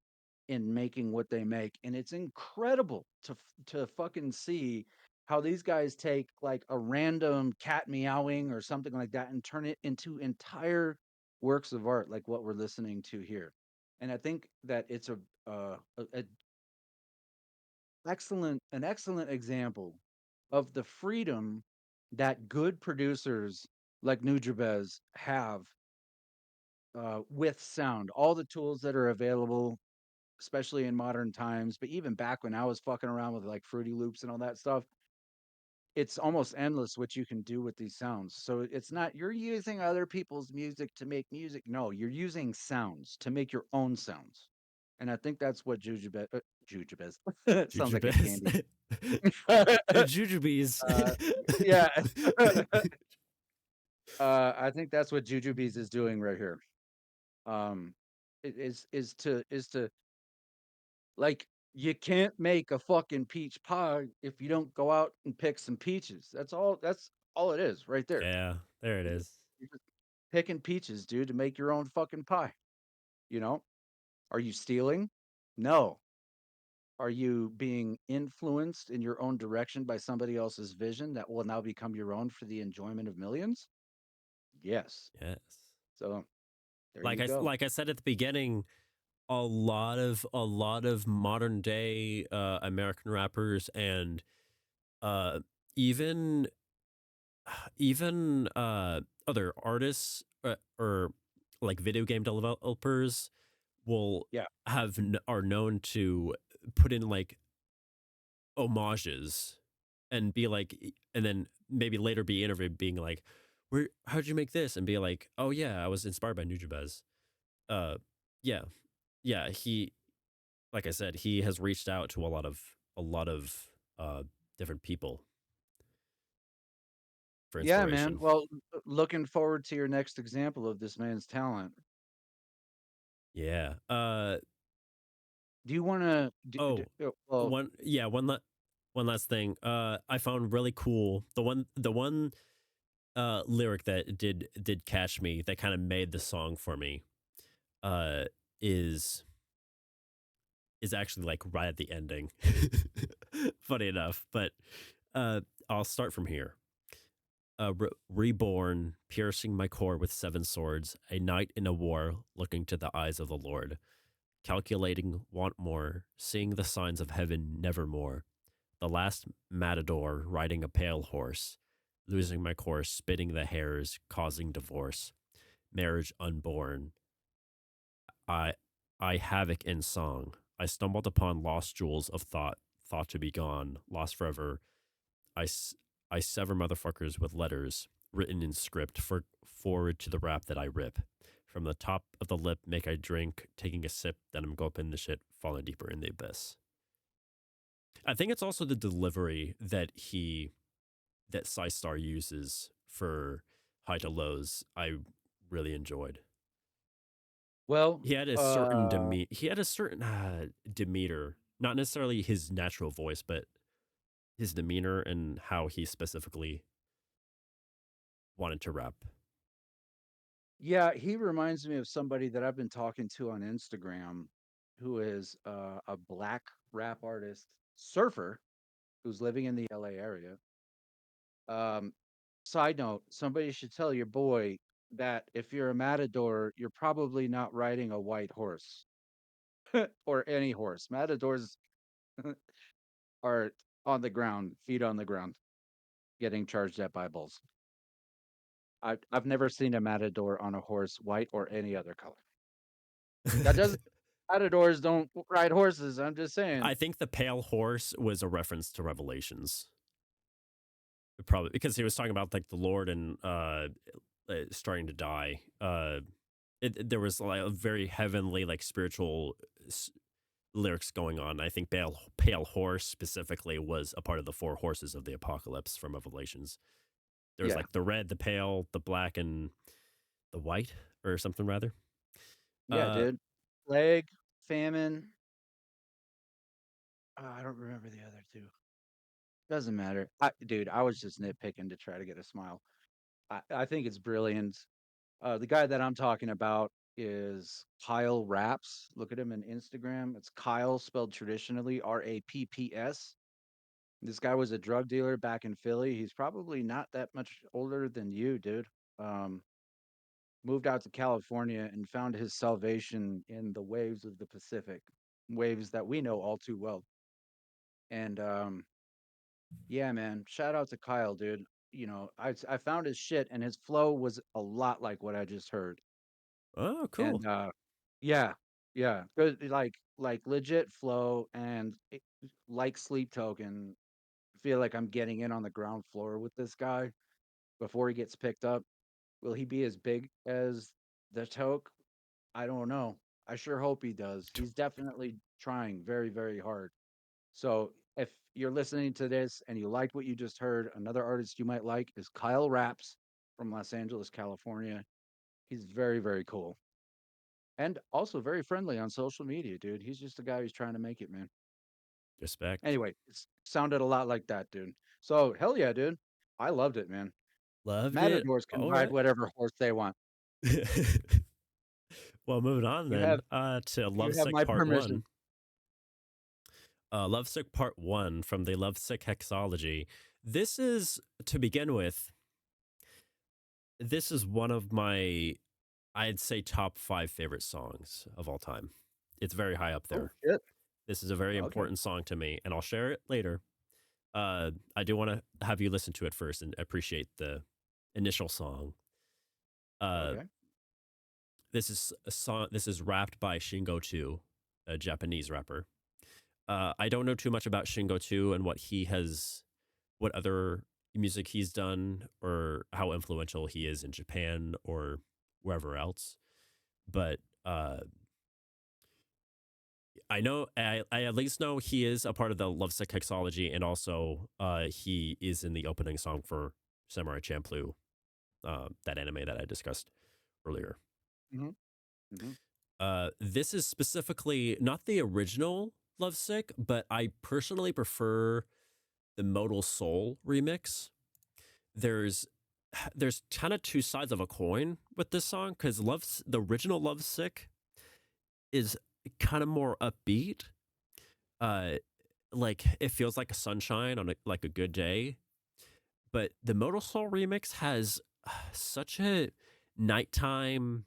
in making what they make, and it's incredible to fucking see how these guys take like a random cat meowing or something like that and turn it into entire works of art like what we're listening to here. And I think that it's a an excellent example of the freedom that good producers like Nujabes have with sound, all the tools that are available, especially in modern times, but even back when I was fucking around with like Fruity Loops and all that stuff, it's almost endless what you can do with these sounds. So it's not you're using other people's music to make music. No, you're using sounds to make your own sounds. And I think that's what Jujubes sounds like a Jujubes. candy. Jujubes. uh, yeah. I think that's what Jujubes is doing right here. Um, is to like, you can't make a fucking peach pie if you don't go out and pick some peaches. That's all it is right there. Yeah, there it You're just is. you're just picking peaches, dude, to make your own fucking pie, you know? Are you stealing? No. Are you being influenced in your own direction by somebody else's vision that will now become your own for the enjoyment of millions? Yes. Yes. So there you go. Like I said at the beginning, a lot of modern day American rappers and uh even other artists or like video game developers will Yeah. are known to put in like homages and be like and then maybe later be interviewed being like, where how'd you make this, and be like, oh yeah, I was inspired by Nujabes. uh yeah, yeah, he, like I said, he has reached out to a lot of uh different people for Yeah, man. inspiration. Well, looking forward to your next example of this man's talent. Yeah. Do you want to? Oh, Well, one last thing. I found really cool the one lyric that did catch me, that kind of made the song for me. Uh, is actually like right at the ending. Funny enough, but uh, I'll start from here. Reborn, piercing my core with seven swords, a knight in a war, looking to the eyes of the Lord, calculating, want more, seeing the signs of heaven nevermore. The last matador riding a pale horse, losing my course, spitting the hairs, causing divorce, marriage unborn. I I havoc in song. I stumbled upon lost jewels of thought, thought to be gone, lost forever. I, s- I sever motherfuckers with letters written in script for forward to the rap that I rip. From the top of the lip, make I drink, taking a sip, then I'm gulping the shit, falling deeper in the abyss. I think it's also the delivery that Star uses for high to lows. I really enjoyed. well, He had a certain demeanor, not necessarily his natural voice, but his demeanor and how he specifically wanted to rap. yeah, he reminds me of somebody that I've been talking to on Instagram, who is a black rap artist, surfer, who's living in the LA area. Um, Side note, somebody should tell your boy that if you're a matador, you're probably not riding a white horse or any horse. Matadors are on the ground, feet on the ground, getting charged at by bulls. I've never seen a matador on a horse, white or any other color. That doesn't matadors don't ride horses. I'm just saying. I think the pale horse was a reference to Revelations. Probably because he was talking about like the Lord and starting to die. There was like a very heavenly, like spiritual lyrics going on. I think pale horse specifically was a part of the four horses of the apocalypse from Revelations. There was Yeah, like the red, the pale, the black, and the white, or something rather. yeah, Uh, dude. Plague, famine. I don't remember the other two. Doesn't matter. Dude, I was just nitpicking to try to get a smile. I think it's brilliant. The guy that I'm talking about is Kyle Raps. Look at him in Instagram. It's Kyle spelled traditionally Rapps. This guy was a drug dealer back in Philly. He's probably not that much older than you, dude. Um, Moved out to California and found his salvation in the waves of the Pacific, waves that we know all too well. And yeah, man, shout out to Kyle, dude. I found his shit and his flow was a lot like what I just heard. oh, cool. And yeah, yeah, good, like legit flow and like Sleep Token. Feel like I'm getting in on the ground floor with this guy before he gets picked up. Will he be as big as the Toke? I don't know. I sure hope he does. He's definitely trying very, very hard. So if you're listening to this and you liked what you just heard, another artist you might like is Kyle Raps from Los Angeles, California. He's very, very cool. And also very friendly on social media, dude. He's just a guy who's trying to make it, man. Respect. Anyway, it sounded a lot like that, dude. So hell yeah, dude. I loved it, man. Loved it. Matadors can All ride right. whatever horse they want. Well, moving on You then have to you have Lovesick my Part permission. 1. Lovesick Part 1 from the Lovesick Hexology. This is, to begin with, this is one of my, I'd say, top 5 favorite songs of all time. It's very high up Oh there. shit. This is a very Okay. important song to me, and I'll share it later. I do want to have you listen to it first and appreciate the initial song. Okay. This is a song. This is rapped by Shingo 2, a Japanese rapper. I don't know too much about Shingo 2 and what other music he's done, or how influential he is in Japan or wherever else. But I at least know he is a part of the Lovesick Hexology, and also he is in the opening song for Samurai Champloo, that anime that I discussed earlier. Hmm. Hmm. This is specifically not the original Lovesick, but I personally prefer the Modal Soul remix. There's there's kind of two sides of a coin with this song, because the original Lovesick is kind of more upbeat. Uh, like it feels like a sunshine on like a good day, but the Modal Soul remix has such a nighttime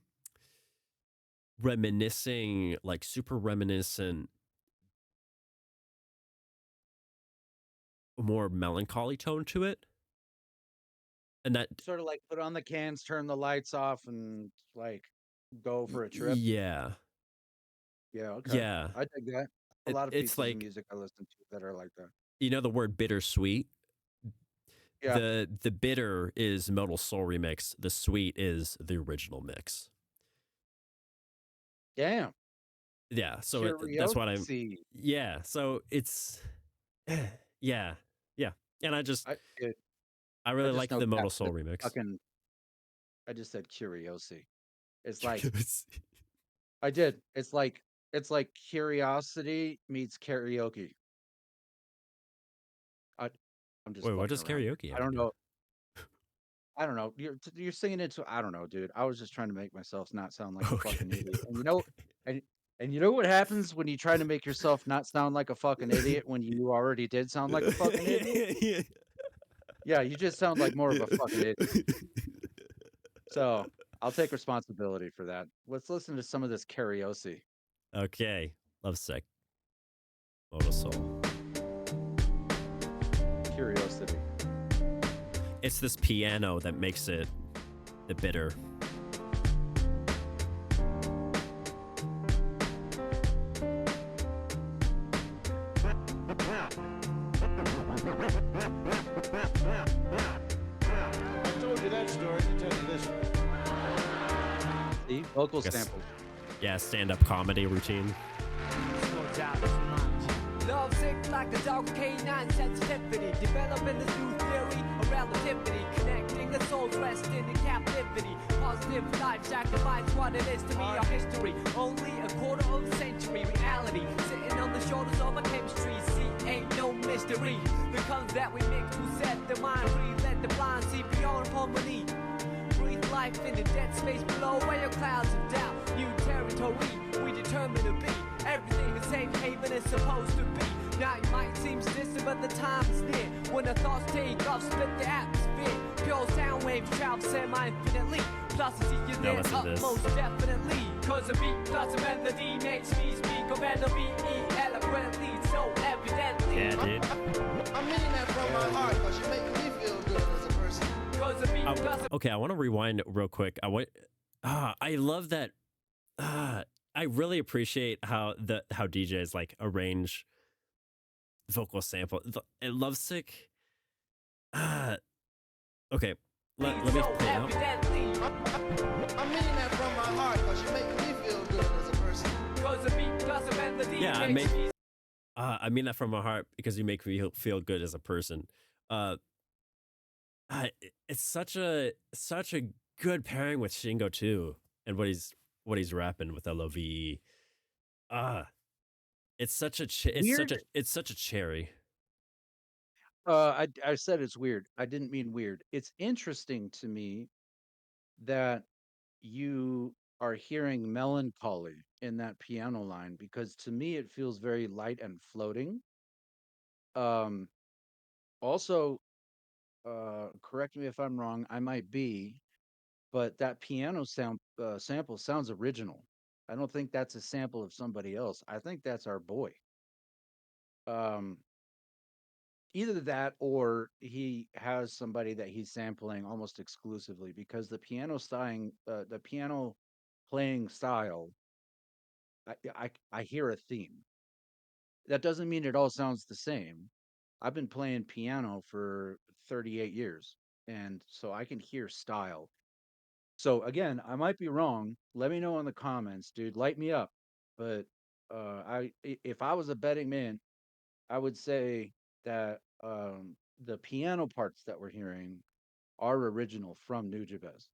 reminiscing, like super reminiscent, more melancholy tone to it. And that, Sort of like put on the cans, turn the lights off, and like go for a trip. yeah, Yeah. Okay. yeah. I dig that. A lot of It's pieces of like, music I listen to that are like that. the word bittersweet. Yeah. The bitter is Modal Soul remix. The sweet is the original mix. Damn. Yeah, so that's what I'm. Curiosity. Yeah, so it's yeah, yeah, and Dude, I I really just like know the Modal Caps Soul with remix. fucking. I just said curiosity. It's like I did. It's like curiosity meets karaoke. I, I'm just Wait, what fucking does around. karaoke I have to don't do? know. I don't know. You're singing it to. I don't know, dude. I was just trying to make myself not sound like a fucking Okay. idiot. And and you know what happens when you try to make yourself not sound like a fucking idiot when you already did sound like a fucking idiot? Yeah. Yeah, you just sound like more of a fucking idiot. So I'll take responsibility for that. Let's listen to some of this karaoke. Okay, Lovesick, Modal Soul. Curiosity. It's this piano that makes it the bitter. I told you that story to tell you this one. See, vocal Guess- samples. Yeah, stand-up comedy routine. Lovesick like a dog with canine sensitivity, developing this new theory of relativity, connecting the souls resting in captivity. Positive life sacrifice what it is to me, our history. Only a quarter of a century reality, sitting on the shoulders of our chemistry. See, ain't no mystery. The colors that we mix will set the mind free. Let the blind see beyond harmony. Breathe life in the dead space below, where your clouds of doubt. New territory, we determine to be. Everything a safe haven is supposed to be. Now you might seem distant, but the time is near. When the thoughts take off, split the atmosphere. Pure sound waves travel semi-infinitely. Plus it's easier Now than listen to this. most definitely. Cause a beat plus a melody makes me speak of melody eloquently, so evidently. Yeah, dude. I mean that from my heart, cause you make me feel good as a person. Cause a beat plus a Okay, I want to rewind real quick. I love that. I really appreciate how DJs like arrange vocal sample. Lovesick. Okay, let me so play it out. evidently. I mean that from my heart, cause you make me feel good as a person. Cause a beat plus a melody Yeah, makes me I mean that from my heart, because you make me feel good as a person. It's such a good pairing with Shingo too, and what he's rapping with LOVE. It's such a Weird. it's such a cherry. I said it's weird. I didn't mean weird. It's interesting to me that you are hearing melancholy in that piano line because to me it feels very light and floating. Um, also, correct me if I'm wrong. I might be, but that piano sound sample sounds original. I don't think that's a sample of somebody else. I think that's our boy. Um, Either that or he has somebody that he's sampling almost exclusively because the piano playing style, I hear a theme. That doesn't mean it all sounds the same. I've been playing piano for 38 years, and so I can hear style. So again, I might be wrong. Let me know in the comments, dude. Light me up. But if I was a betting man, I would say that the piano parts that we're hearing are original from New Jabez.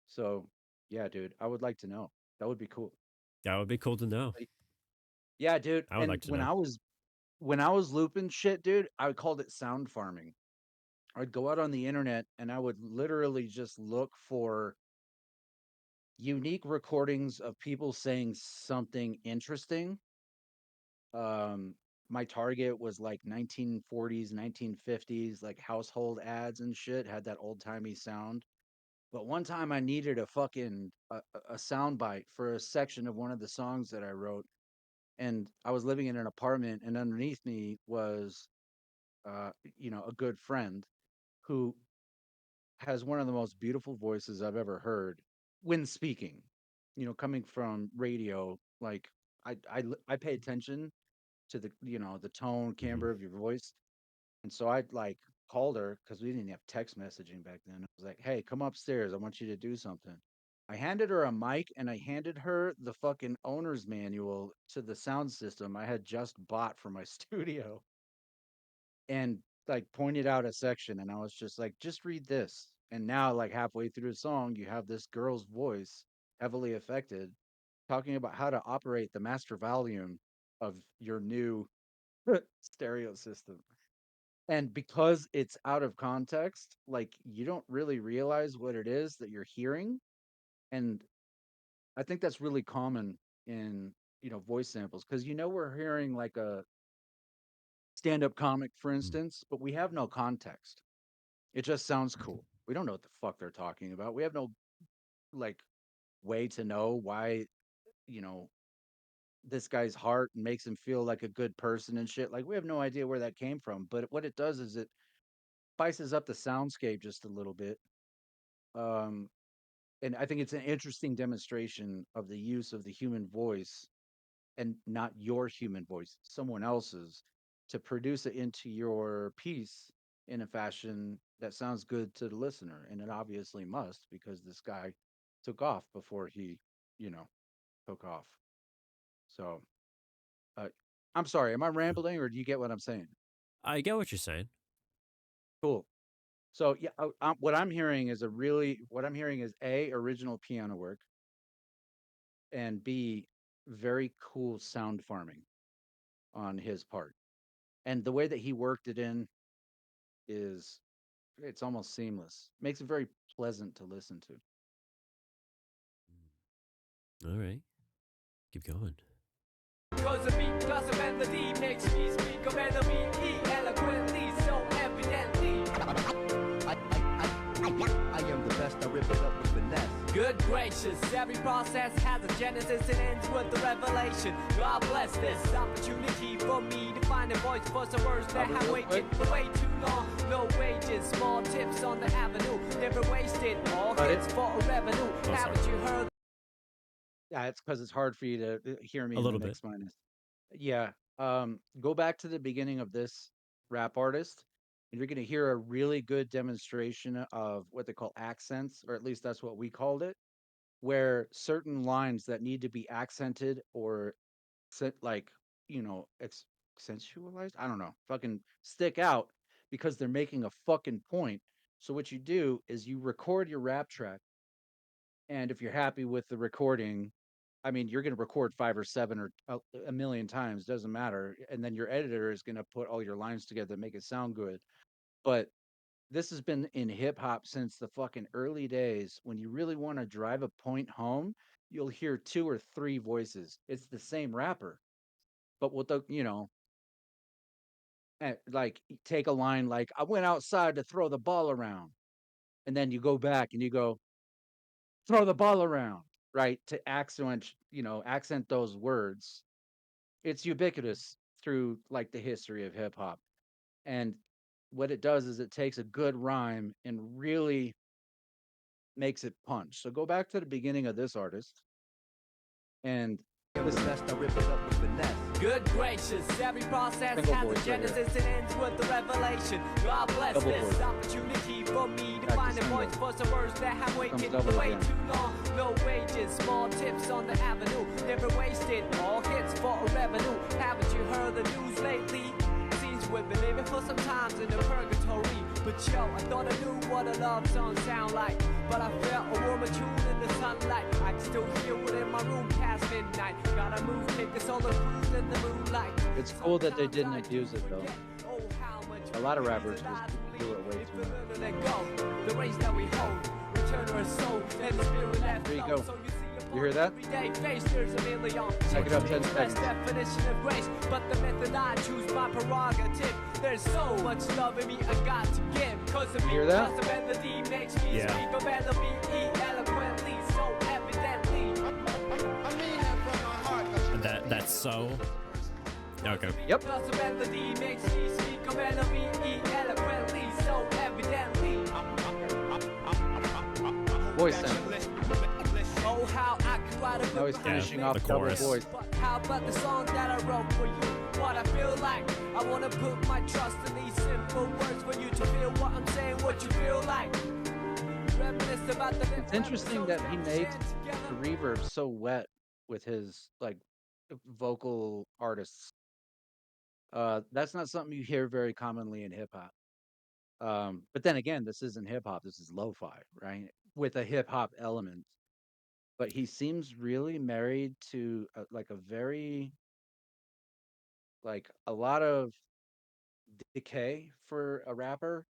So yeah, dude, I would like to know. That would be cool. That would be cool to know. Like, yeah, dude. I would And like to know. when I was looping shit, dude, I called it sound farming. I'd go out on the internet and I would literally just look for unique recordings of people saying something interesting. Um, my target was like 1940s, 1950s, like household ads and shit, had that old timey sound. But one time I needed a sound bite for a section of one of the songs that I wrote, and I was living in an apartment, and underneath me was, a good friend who has one of the most beautiful voices I've ever heard when speaking. Coming from radio, like I pay attention to the tone, Hmm. timbre of your voice. And so I like called her because we didn't have text messaging back then. I was like, "Hey, come upstairs. I want you to do something." I handed her a mic and I handed her the fucking owner's manual to the sound system I had just bought for my studio and like pointed out a section. And I was just like, just read this. And now, like halfway through the song, you have this girl's voice, heavily affected, talking about how to operate the master volume of your new stereo system. And because it's out of context, like you don't really realize what it is that you're hearing. And I think that's really common in, voice samples because we're hearing like a stand-up comic, for instance, but we have no context. It just sounds cool. We don't know what the fuck they're talking about. We have no like way to know why, you know, this guy's heart makes him feel like a good person and shit. Like we have no idea where that came from. But what it does is it spices up the soundscape just a little bit. Um, and I think it's an interesting demonstration of the use of the human voice and not your human voice, someone else's, to produce it into your piece in a fashion that sounds good to the listener. And it obviously must because this guy took off before he, you know, took off. So, uh, I'm sorry, am I rambling or do you get what I'm saying? I get what you're saying. Cool. So, yeah, what I'm hearing is A, original piano work, and B, very cool sound farming on his part. And the way that he worked it in is it's almost seamless. Makes it very pleasant to listen to. All right, keep going. Cause the beat plus a melody makes me speak a melody eloquently, so evidently. I am the best, I rip it up with finesse. Good gracious, every process has a genesis and ends with the revelation. God bless this opportunity for me to find a voice for some words that have waited for way too long. No wages, small tips on the avenue, never wasted, all hits for a revenue. Haven't you heard? Yeah, it's because it's hard for you to hear me A in the little bit. mix minus. Yeah. Go back to the beginning of this rap artist, and you're going to hear a really good demonstration of what they call accents, or at least that's what we called it, where certain lines that need to be accented or like, accentualized. I don't know, fucking stick out because they're making a fucking point. So what you do is you record your rap track, and if you're happy with the recording, I mean, you're going to record 5 or 7 or a million times, doesn't matter. And then your editor is going to put all your lines together, make it sound good. But this has been in hip hop since the fucking early days. When you really want to drive a point home, you'll hear 2 or 3 voices. It's the same rapper, but with the, like take a line like I went outside to throw the ball around, and then you go back and you go throw the ball around, right? To accent those words. It's ubiquitous through like the history of hip hop. And what it does is it takes a good rhyme and really makes it punch. So go back to the beginning of this artist and I'm the listen. best, I rip it up with finesse. Good gracious, every process Single has voice a right here. genesis and ends with the revelation. God bless Double this voice. opportunity for me to Back to find a single. voice for some words that have waited double way again. too long. No wages, small tips on the avenue, never wasted. All hits for a revenue. Haven't you heard the news lately? Seems we've been living for some times in the purgatory. But yo, I thought I knew what a love song sound like. But I felt a warmer tune in the sunlight. I can still hear it in my room past midnight. Gotta move, take a solo cruise in the moonlight. It's cool that they didn't abuse it though. Oh, how much A lot of rappers just do it way too much. let go. The race that we hold, return our soul and the spirit left. There you go. So you see You hear that? everyday face, there's a million. Check it out, 10 Best seconds. definition of grace, but the method I choose my prerogative. There's so much love in me I got to give. Cause of me, Hear that? cause the melody makes me Yeah. speak of melody eloquently, so evidently. I mean that from my heart. That's so. Okay. Yep. Cause the melody makes me speak of melody eloquently, so evidently. Voice sample. Oh, how I could write a Now he's book finishing the off double chorus. voice. But how about the song that I wrote for you? What I feel like, I wanna put my trust in these simple words for you to feel what I'm saying, what you feel like. Reminisce about the It's interesting that he makes the reverb so wet with his like vocal artists. That's not something you hear very commonly in hip hop. But then again, this isn't hip hop. This is lo-fi, right? With a hip hop element. But he seems really married to like a very like a lot of decay for a rapper.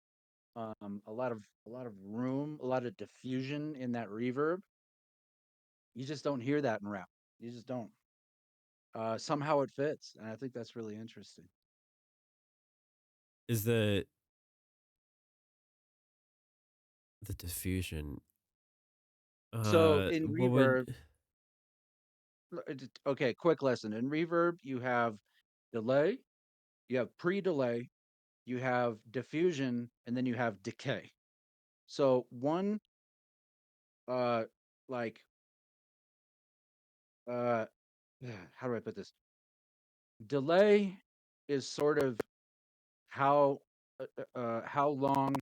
A lot of room, a lot of diffusion in that reverb. You just don't hear that in rap. You just don't. Somehow it fits, and I think that's really interesting. Is the diffusion? So in What would? reverb, okay, quick lesson. In reverb, you have delay, you have pre-delay, you have diffusion, and then you have decay. So one, uh, like, uh, how do I put this? Delay is sort of how how long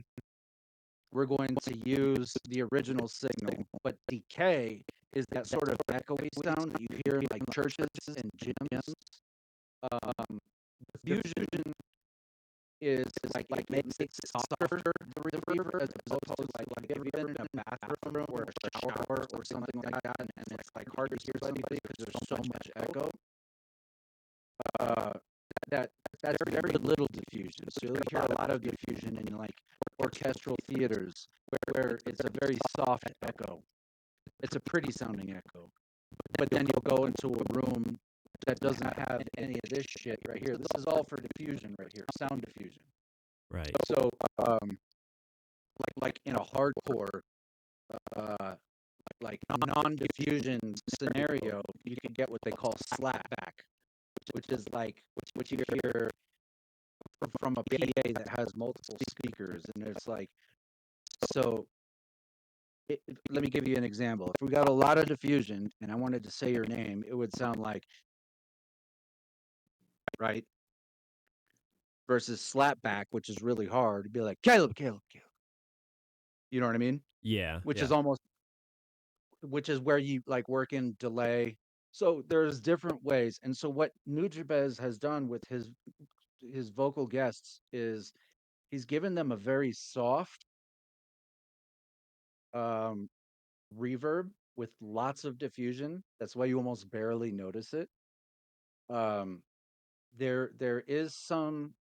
we're going to use the original signal, but decay is that sort of echoey sound that you hear in like churches and gyms. Um, diffusion is like makes it softer the reverb as opposed to like have you ever been in a bathroom or a shower or something like that, and it's like hard to hear somebody because there's so much echo. Uh, that that's very little diffusion. So you'll hear a lot of diffusion in like orchestral theaters where it's a very soft echo. It's a pretty sounding echo. But then you'll go into a room that doesn't have any of this shit right here. This is all for diffusion right here, sound diffusion. Right. So like in a hardcore uh like non-diffusion scenario, you could get what they call slapback, which is like which you hear from a PA that has multiple speakers, and it's like so. Let me give you an example. If we got a lot of diffusion and I wanted to say your name, it would sound like right versus slapback, which is really hard. It'd be like Caleb, Caleb, Caleb. You know what I mean? Yeah. Which Yeah. is almost which is where you like work in delay. So there's different ways. And so what Nujabez has done with his vocal guests is he's given them a very soft um reverb with lots of diffusion. That's why you almost barely notice it. Um there is some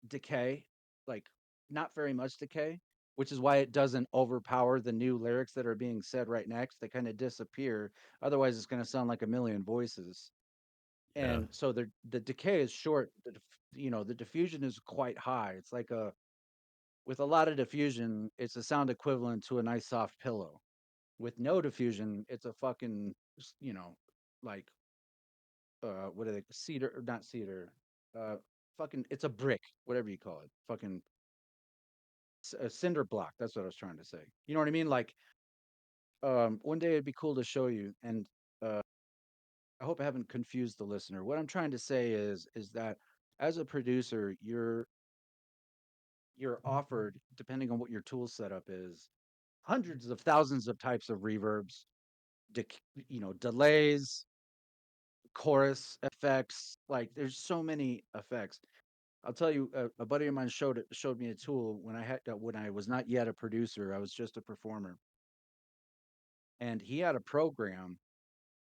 decay, like not very much decay, which is why it doesn't overpower the new lyrics that are being said right next. They kind of disappear. Otherwise, it's going to sound like a million voices. Yeah. And so the decay is short. the diffusion is quite high. It's like with a lot of diffusion, it's a sound equivalent to a nice soft pillow. With no diffusion, it's a fucking, like, what are they, cedar, or not cedar, uh, fucking, it's a brick, whatever you call it, fucking a cinder block. That's what I was trying to say. You know what I mean? Like, one day it'd be cool to show you, and uh, I hope I haven't confused the listener. What I'm trying to say is that as a producer, you're offered, depending on what your tool setup is, hundreds of thousands of types of reverbs, delays, chorus effects. Like, there's so many effects. I'll tell you, a buddy of mine showed me a tool when I was not yet a producer. I was just a performer, and he had a program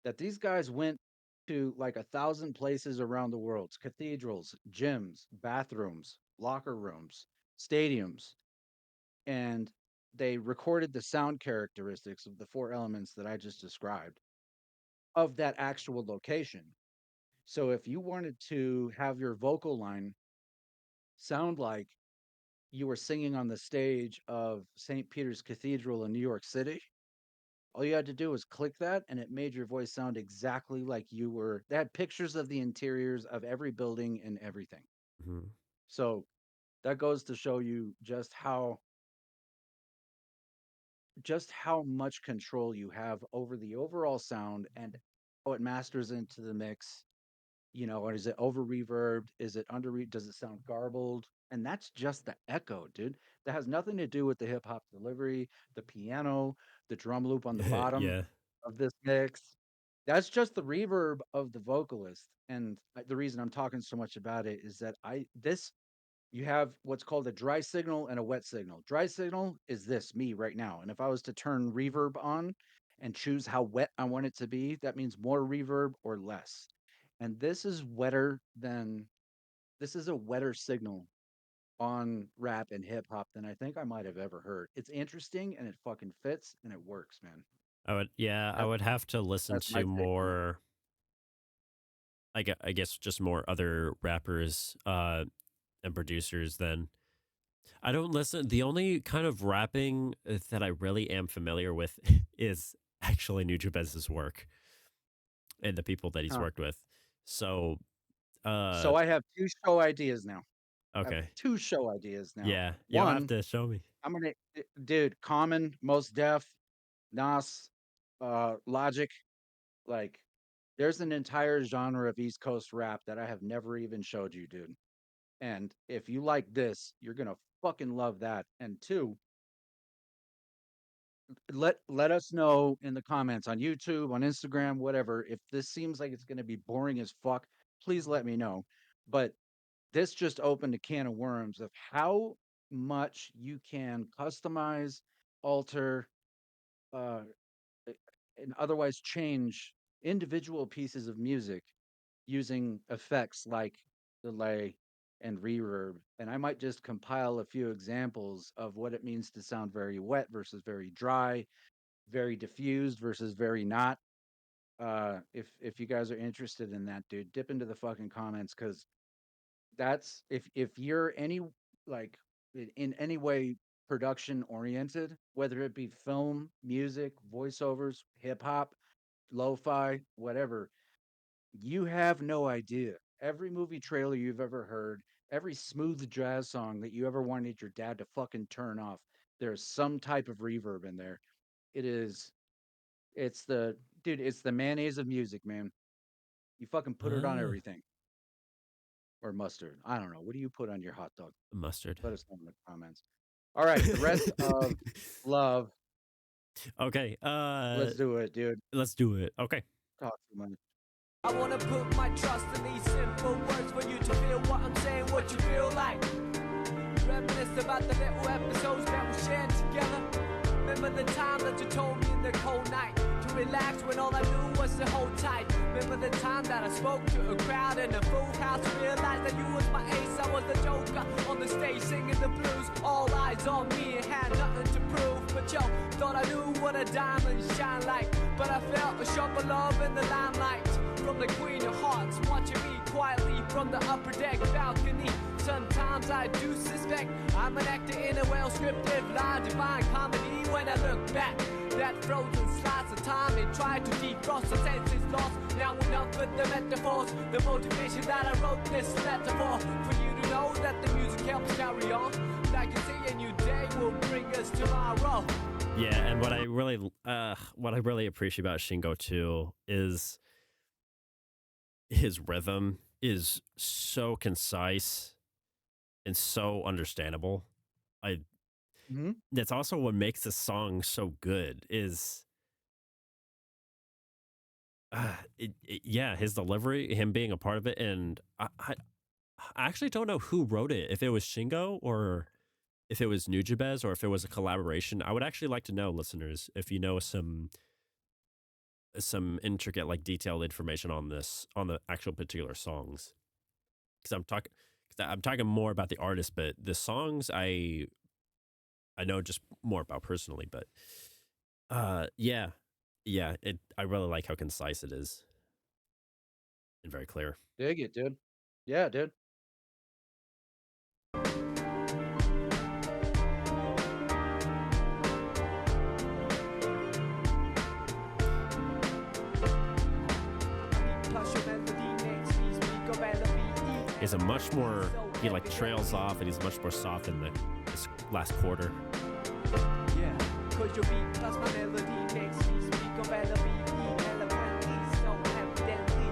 that these guys went to like 1,000 places around the world: cathedrals, gyms, bathrooms, locker rooms, stadiums, and they recorded the sound characteristics of the four elements that I just described of that actual location. So if you wanted to have your vocal line sound like you were singing on the stage of St. Peter's Cathedral in New York City, all you had to do was click that and it made your voice sound exactly like you were. They had pictures of the interiors of every building and everything. Mhm. So that goes to show you just how much control you have over the overall sound and how it masters into the mix. Or is it over reverbed? Is it does it sound garbled? And that's just the echo, dude. That has nothing to do with the hip hop delivery, the piano, the drum loop on the bottom Yeah. of this mix. That's just the reverb of the vocalist. And the reason I'm talking so much about it is that you have what's called a dry signal and a wet signal. Dry signal is this, me right now. And if I was to turn reverb on and choose how wet I want it to be, that means more reverb or less. And this is a wetter signal on rap and hip hop than I think I might have ever heard. It's interesting and it fucking fits and it works, man. I That's would have to listen that's my to take on it. more. I guess just more other rappers and producers than I don't listen. The only kind of rapping that I really am familiar with is actually Nujabez's work and the people that he's Huh. worked with. So, uh, So I have two show ideas now. I have okay. two show ideas now. Yeah, you'll have One, to show me. I'm gonna, dude, Common, Most Def, Nas, Logic, like, there's an entire genre of East Coast rap that I have never even showed you, dude. And if you like this, you're gonna fucking love that. And two, let us know in the comments on YouTube, on Instagram, whatever. If this seems like it's gonna be boring as fuck, please let me know. But this just opened a can of worms of how much you can customize, alter, uh, and otherwise change individual pieces of music using effects like delay and reverb. And I might just compile a few examples of what it means to sound very wet versus very dry, very diffused versus very not. If you guys are interested in that, dude, dip into the fucking comments, because that's if you're any, like, in any way production oriented, whether it be film, music, voiceovers, hip hop, lo-fi, whatever, you have no idea. Every movie trailer you've ever heard, every smooth jazz song that you ever wanted your dad to fucking turn off, there's some type of reverb in there. It is, it's the, dude, it's the mayonnaise of music, man. You fucking put it on Ah, everything. Or mustard. I don't know. What do you put on your hot dog? mustard. Let us know in the comments. All right, the rest of love. Okay, Let's do it, dude. let's do it. Okay. Talk too much. I wanna put my trust in these simple words for you to feel what I'm saying, what you feel like. Reminisce about the little episodes that we shared together. Remember the time that you told me in the cold night to relax when all I knew was to hold tight. Remember the time that I spoke to a crowd in a full house, realized that you was my ace, I was the joker on the stage singing the blues. All eyes on me and had nothing to prove, but yo, thought I knew what a diamond shine like. But I felt a sharper love in the limelight. from the Queen of Hearts, watching me quietly from the upper deck balcony. Sometimes I do suspect I'm an actor in a well-scripted line, divine comedy. When I look back, that frozen slice of time, it tried to defrost the senses lost. Now enough with the metaphors, the motivation that I wrote this letter for you to know that the music helps carry on. Like you say, a new day will bring us tomorrow. Yeah, and what I really appreciate about Shingo too is his rhythm is so concise and so understandable. I Hmm. That's also what makes the song so good is yeah, his delivery, him being a part of it, and I actually don't know who wrote it. If it was Shingo or if it was Nujabes or if it was a collaboration. I would actually like to know, listeners, if you know some intricate, like detailed information on this on the actual particular songs. Because I'm talking more about the artist, but the songs I know just more about personally. But yeah, yeah, I really like how concise it is and very clear. Dig it, dude. Yeah, dude. He's a much more he like trails off and he's much more soft in this last quarter. Yeah, 'cause your beat plus my melody makes me speak of eloquently, so evidently.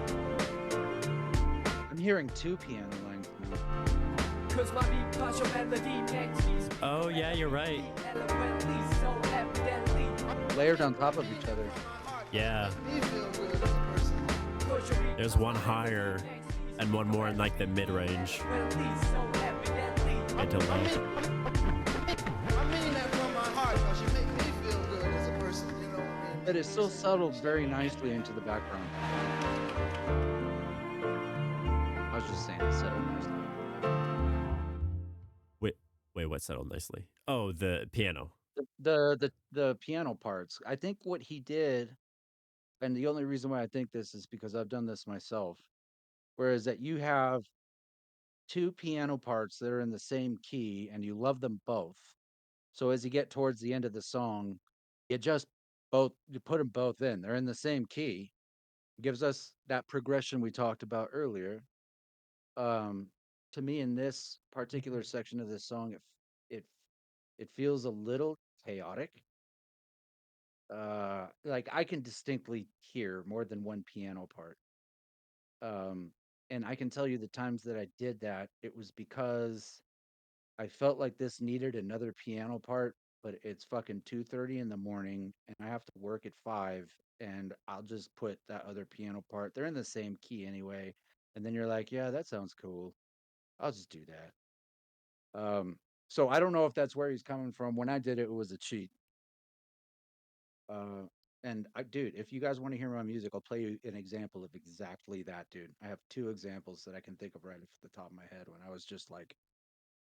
I'm hearing two piano lines now. 'Cause my beat plus your melody makes me speak Oh yeah, you're right. eloquently, so evidently. Layered on top of each other. Yeah. 'Cause your beat There's one higher and one more in like the mid range eloquently, so evidently. and to low. I mean that from my heart, cause you make me feel good as a person, you know. That is so settled very nicely into the background. I was just saying it settled nicely. Wait, what settled nicely? Oh, the piano. The piano parts. I think what he did, and the only reason why I think this is because I've done this myself, whereas that you have two piano parts that are in the same key and you love them both. So as you get towards the end of the song, you just you put them both in. They're in the same key. Gives us that progression we talked about earlier. Um, to me, in this particular section of this song, it it feels a little chaotic. Like I can distinctly hear more than one piano part. Um, and I can tell you the times that I did that, it was because I felt like this needed another piano part, but it's fucking 2:30 in the morning and I have to work at 5 and I'll just put that other piano part. They're in the same key anyway. And then you're like, "Yeah, that sounds cool. I'll just do that." So I don't know if that's where he's coming from. When I did it, it was a cheat. Uh and dude, if you guys want to hear my music, I'll play you an example of exactly that, dude. I have two examples that I can think of right off the top of my head when I was just like,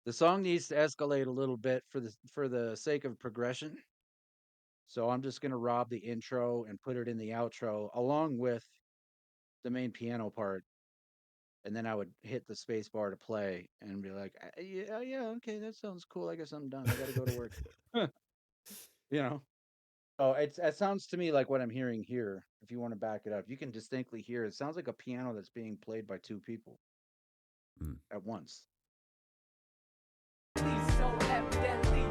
the song needs to escalate a little bit for the sake of progression. So I'm just gonna rob the intro and put it in the outro along with the main piano part, and then I would hit the space bar to play and be like, yeah, yeah, okay, that sounds cool. I guess I'm done. I got to go to work." you know. So it sounds to me like what I'm hearing here. If you want to back it up, you can distinctly hear it sounds like a piano that's being played by two people Mm. at once. So evidently. I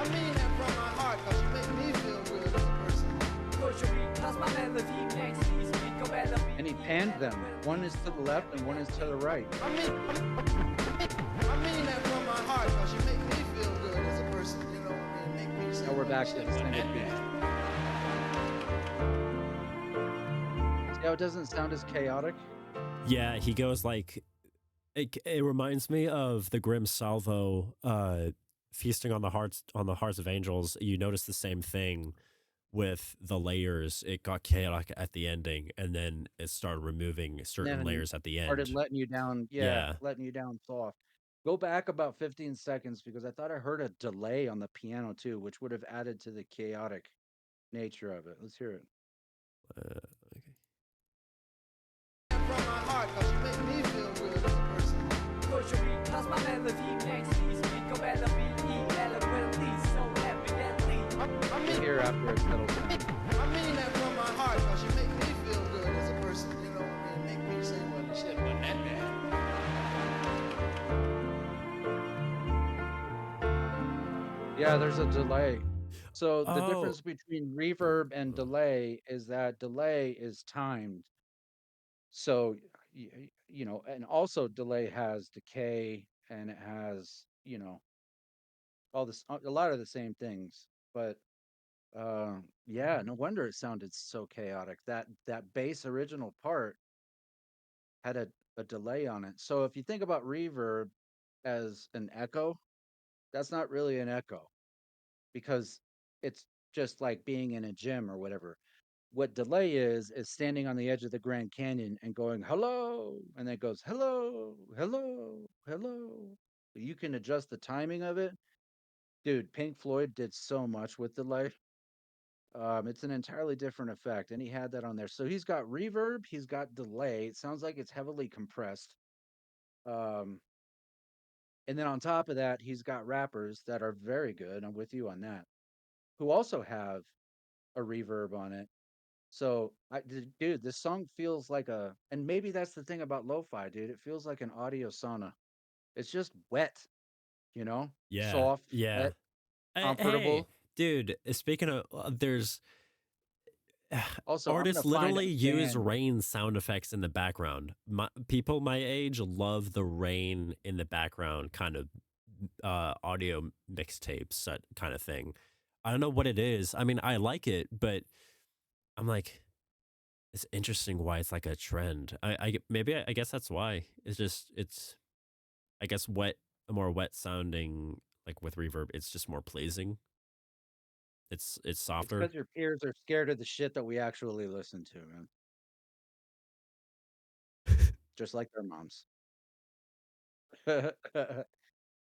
mean that from my heart, cause you make me feel good as a person. 'Cause your beat plus my melody makes me speak of eloquently. And he panned them. One is to the left and one is to the right. I mean that from my heart, cause you make me feel good as a person, you know. And make me say Now we're back to shit. the extended beat. See how it doesn't sound as chaotic? Yeah, he goes like it reminds me of the Grim Salvo feasting on the hearts of angels. You notice the same thing with the layers. It got chaotic at the ending and then it started removing certain Then layers at the started end. letting you down. Yeah, Yeah. letting you down soft. Go back about 15 seconds because I thought I heard a delay on the piano too, which would have added to the chaotic nature of it. Let's hear it. Okay. heart because you make me feel good as a person. Koshery, cause my melody makes me speak of L-O-V-E, eloquently, so evidently. I You'll hear after it settles down. mean that from my heart because you make me feel good as a person. You know, and make me say, well, shit wasn't that bad. Yeah, there's a delay. So the Oh, difference between reverb and delay is that delay is timed. So and also delay has decay and it has, all this a lot of the same things. But yeah, no wonder it sounded so chaotic. That bass original part had a delay on it. So if you think about reverb as an echo, that's not really an echo because it's just like being in a gym or whatever. What delay is standing on the edge of the Grand Canyon and going hello, and then it goes hello, hello, hello. You can adjust the timing of it. Dude, Pink Floyd did so much with delay. It's an entirely different effect, and he had that on there. So he's got reverb, he's got delay. It sounds like it's heavily compressed. Um, and then on top of that, he's got rappers that are very good. I'm with you on that, who also have a reverb on it. So, dude, this song feels like and maybe that's the thing about lo-fi, dude. It feels like an audio sauna. It's just wet, yeah, soft, yeah. wet, Hey, comfortable. dude, speaking of, there's Also, I'm artists gonna find literally a use band. rain sound effects in the background. People my age love the rain in the background kind of audio mixtapes, that kind of thing. I don't know what it is. I mean, I like it, but I'm like, it's interesting why it's like a trend. I guess that's why. It's I guess a more wet sounding like with reverb. It's just more pleasing. It's It's softer. because your peers are scared of the shit that we actually listen to, man. Just like their moms.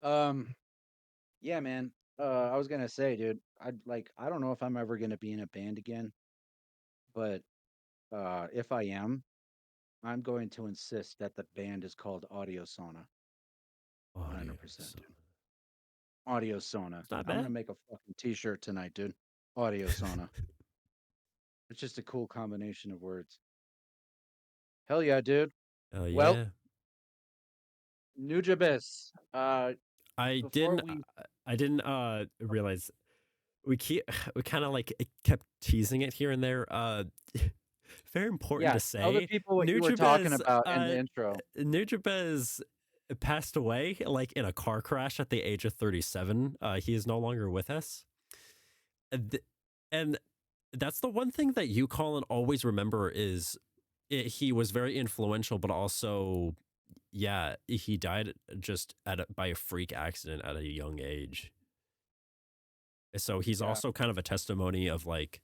um, yeah, man. I was gonna say, dude, I don't know if I'm ever gonna be in a band again, but if I am, I'm going to insist that the band is called Audio Sauna. Audio, 100%, so dude. Audio Sauna. it's not I'm gonna bad. make a fucking t-shirt tonight, dude. Audio Sauna. It's just a cool combination of words. Hell yeah, dude. Oh Well, yeah. Nujabes. I Before didn't we I didn't realize we keep we kind of like it kept teasing it here and there. Very important Yeah, to tell the say. people what you were talking Nujabez about in the intro. Nujabez passed away like in a car crash at the age of 37. He is no longer with us. Th- and that's the one thing that you call and always remember is he was very influential, but also, yeah, he died just by a freak accident at a young age. So he's Yeah. also kind of a testimony of like,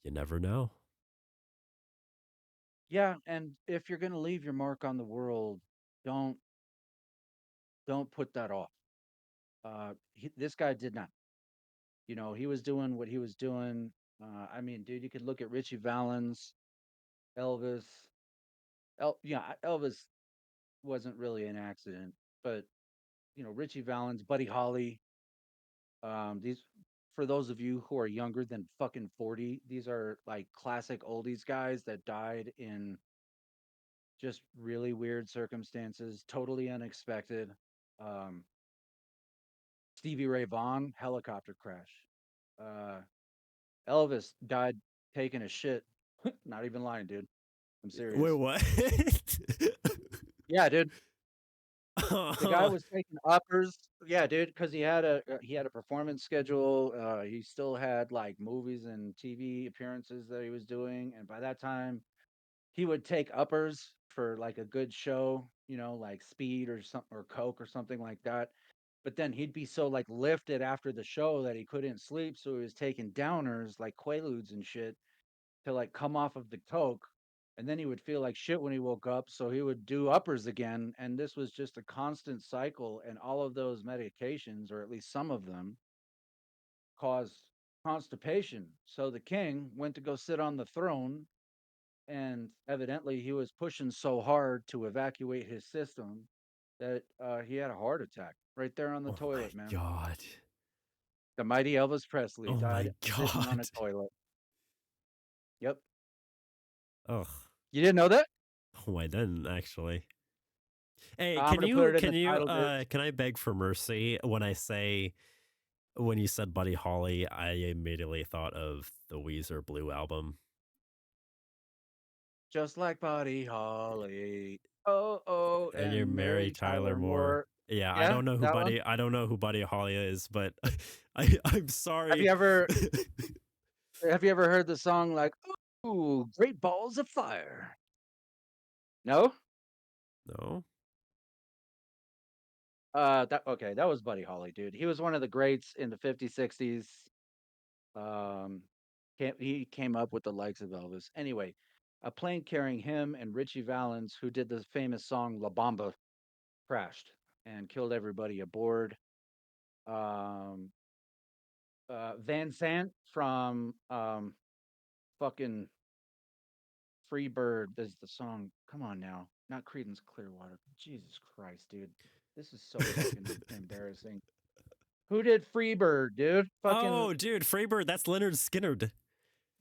you never know. Yeah, and if you're gonna leave your mark on the world, don't don't put that off. This guy did not. He was doing what he was doing. I mean, dude, you could look at Richie Valens, Elvis. Elvis wasn't really an accident, but Richie Valens, Buddy Holly. These for those of you who are younger than fucking 40, these are like classic oldies guys that died in just really weird circumstances, totally unexpected. Um, Stevie Ray Vaughan, helicopter crash. Uh, Elvis died taking a shit. Not even lying, dude. I'm Wait, serious. what? Yeah, dude. The guy Oh, was taking uppers. Yeah, dude, because he had a performance schedule. He still had like movies and TV appearances that he was doing, and by that time, he would take uppers for like a good show, like Speed or something or Coke or something like that. But then he'd be so like lifted after the show that he couldn't sleep, so he was taking downers like Quaaludes and shit to like come off of the Coke. And then he would feel like shit when he woke up, so he would do uppers again. And this was just a constant cycle. And all of those medications, or at least some of them, caused constipation. So the king went to go sit on the throne and evidently he was pushing so hard to evacuate his system that he had a heart attack right there on the Oh my toilet, man. god. The mighty Elvis Presley Oh died my sitting on a god. toilet. Yep. Ugh. You didn't know that? Oh, I didn't actually. Hey, I'm gonna put it in the can you title, dude. can I beg for mercy when I say when you said Buddy Holly, I immediately thought of the Weezer Blue album. Just like Buddy Holly. Oh, oh, And you're and Mary Mary Tyler Tyler Moore. Moore. Yeah, Yeah, that one. I don't know who Buddy Holly is, but I'm Have sorry. you ever have you ever heard the song like "Ooh, Great Balls of Fire"? No? No. That okay, that was Buddy Holly, dude. He was one of the greats in the 50s, 60s. Um, he came up with the likes of Elvis. Anyway, a plane carrying him and Richie Valens, who did the famous song La Bamba, crashed and killed everybody aboard. Um, Van Sant from fucking Freebird does the song. Come on now, not Creedence Clearwater. Jesus Christ, dude, this is so fucking embarrassing. Who did Freebird, dude? Fucking Oh, dude, Freebird, that's Leonard Skinnerd.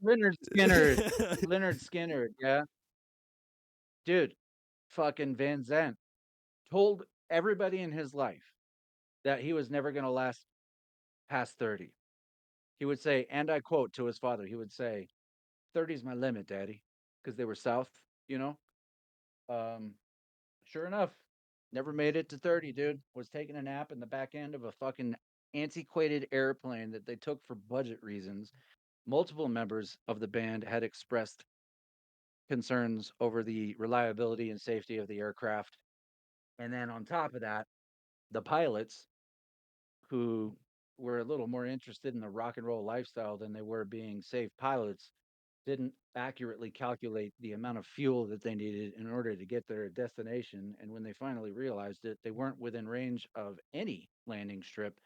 Leonard Skinner. Leonard Skinner, yeah, dude. Fucking Van Zant told everybody in his life that he was never gonna last past 30. He would say, and I quote to his father, he would say, "30's my limit, Daddy," because they were South, you know. Um, sure enough, never made it to 30, dude. Was taking a nap in the back end of a fucking antiquated airplane that they took for budget reasons. Multiple members of the band had expressed concerns over the reliability and safety of the aircraft. And then on top of that, the pilots, who were a little more interested in the rock and roll lifestyle than they were being safe pilots, didn't accurately calculate the amount of fuel that they needed in order to get their destination. And when they finally realized it, they weren't within range of any landing strip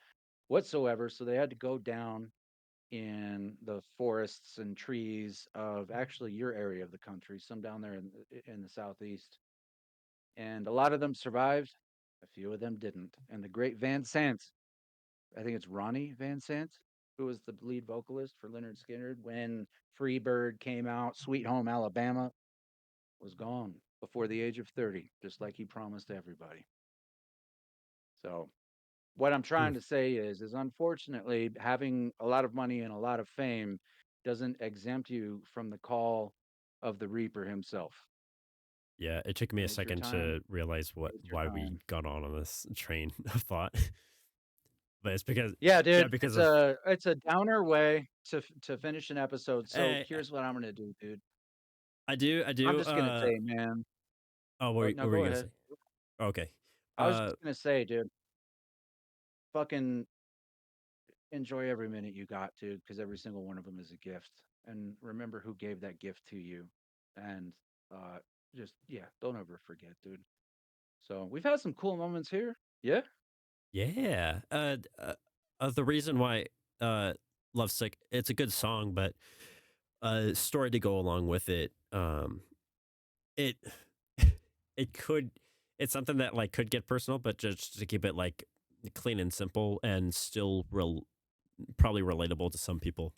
whatsoever. So they had to go down in the forests and trees of actually your area of the country, some down there in the southeast. And a lot of them survived, a few of them didn't. And the great Van Sant, I think it's Ronnie Van Sant, who was the lead vocalist for Leonard Skinner when Freebird came out, Sweet Home Alabama, was gone before the age of 30, just like he promised everybody. So what I'm Hmm. trying to say is unfortunately having a lot of money and a lot of fame doesn't exempt you from the call of the Reaper himself. Yeah, it took me When a it's your second time, to realize it's your why we time. got on this train of thought. But it's because Yeah, yeah, dude, because it's of a downer way to finish an episode. So eh, here's what I'm gonna do, dude. I I'm do just gonna say, man. oh, Oh, what no, were go you gonna ahead. say? Okay. I was Uh just gonna say, dude, fucking enjoy every minute you got, dude, because every single one of them is a gift. And remember who gave that gift to you. And uh just yeah, don't ever forget, dude. So we've had some cool moments here. Yeah. yeah. The reason why Lovesick, it's a good song, but story to go along with it. It it could it's something that like could get personal, but just to keep it like clean and simple and still probably relatable to some people.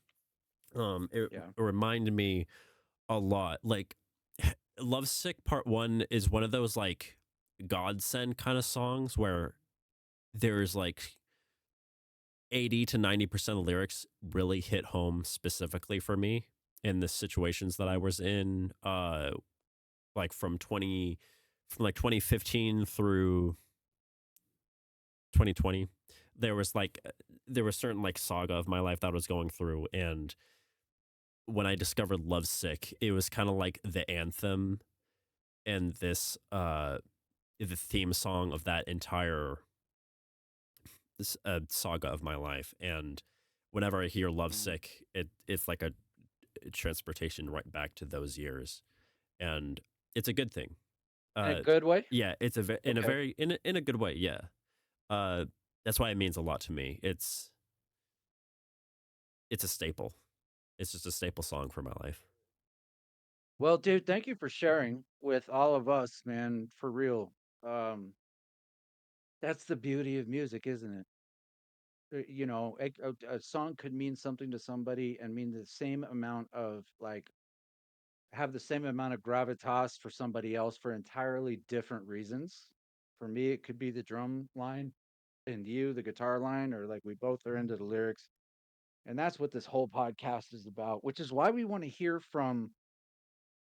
Yeah. It reminded me a lot. Like Lovesick Part 1 is one of those like godsend kind of songs where there's like 80 to 90% of lyrics really hit home specifically for me in the situations that I Mm, was in like from like 2015 through 2020. There was like there was certain like saga of my life that I was going through, and when I discovered Lovesick, it was kind of like the anthem and this the theme song of that entire saga of my life. And whenever I hear mm. Lovesick, it's like a transportation right back to those years, and it's a good thing. In a Uh, good way? yeah, it's in a Okay. very in a good way. Yeah, uh, that's why it means a lot to me. It's a staple. It's just a staple song for my life. Well, dude, thank you for sharing with all of us, man, for real. Um, that's the beauty of music, isn't it? A song could mean something to somebody and mean the same amount of like have the same amount of gravitas for somebody else for entirely different reasons. For me, it could be the drum line, and you, the guitar line, or like we both are into the lyrics. And that's what this whole podcast is about, which is why we want to hear from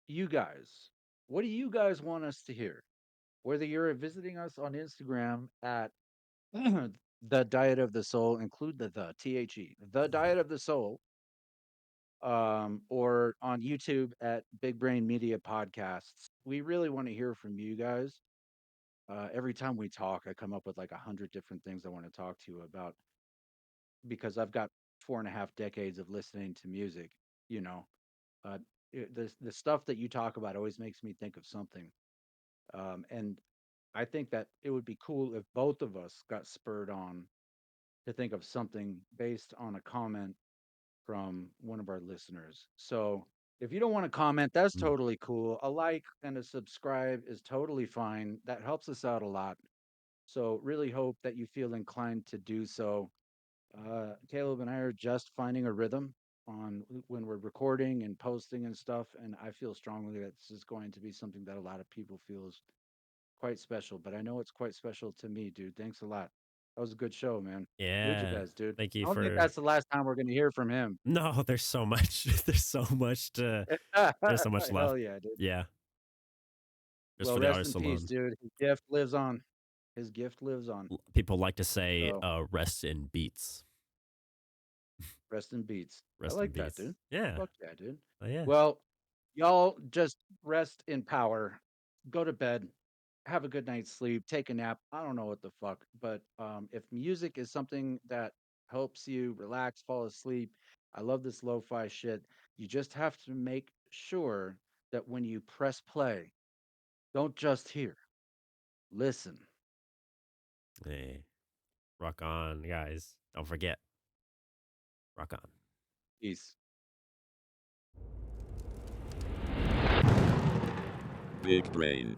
you guys. What do you guys want us to hear? Whether you're visiting us on Instagram at the Diet of the Soul, include the the Diet of the Soul, or on YouTube at Big Brain Media Podcasts. We really want to hear from you guys. Every time we talk, I come up with like 100 different things I want to talk to you about because I've got 4.5 decades of listening to music. You know, the stuff that you talk about always makes me think of something. And I think that it would be cool if both of us got spurred on to think of something based on a comment from one of our listeners. So if you don't want to comment, that's Mm. totally cool. A like and a subscribe is totally fine. That helps us out a lot. So really hope that you feel inclined to do so. Caleb and I are just finding a rhythm on when we're recording and posting and stuff, and I feel strongly that this is going to be something that a lot of people feels quite special. But I know it's quite special to me, dude. Thanks a lot. That was a good show, man. Yeah. Mujabez, dude. Thank you I don't think for. that's the last time we're going to hear from him. No, there's so much. There's so much to. There's so much left. Hell yeah, dude. Yeah. Just Well, for the rest in artist peace, alone. dude. His gift lives on. His gift lives on. People like to say, So rest in beats. rest in beats. I Rest in like that, beats. dude. Yeah. Fuck yeah, dude. Oh, yeah. Well, y'all just rest in power. Go to bed. Have a good night's sleep. Take a nap. I don't know what the fuck, but if music is something that helps you relax, fall asleep, I love this lo-fi shit. You just have to make sure that when you press play, don't just hear, listen. Hey, rock on, guys. Don't forget, rock on. Peace. Big brain.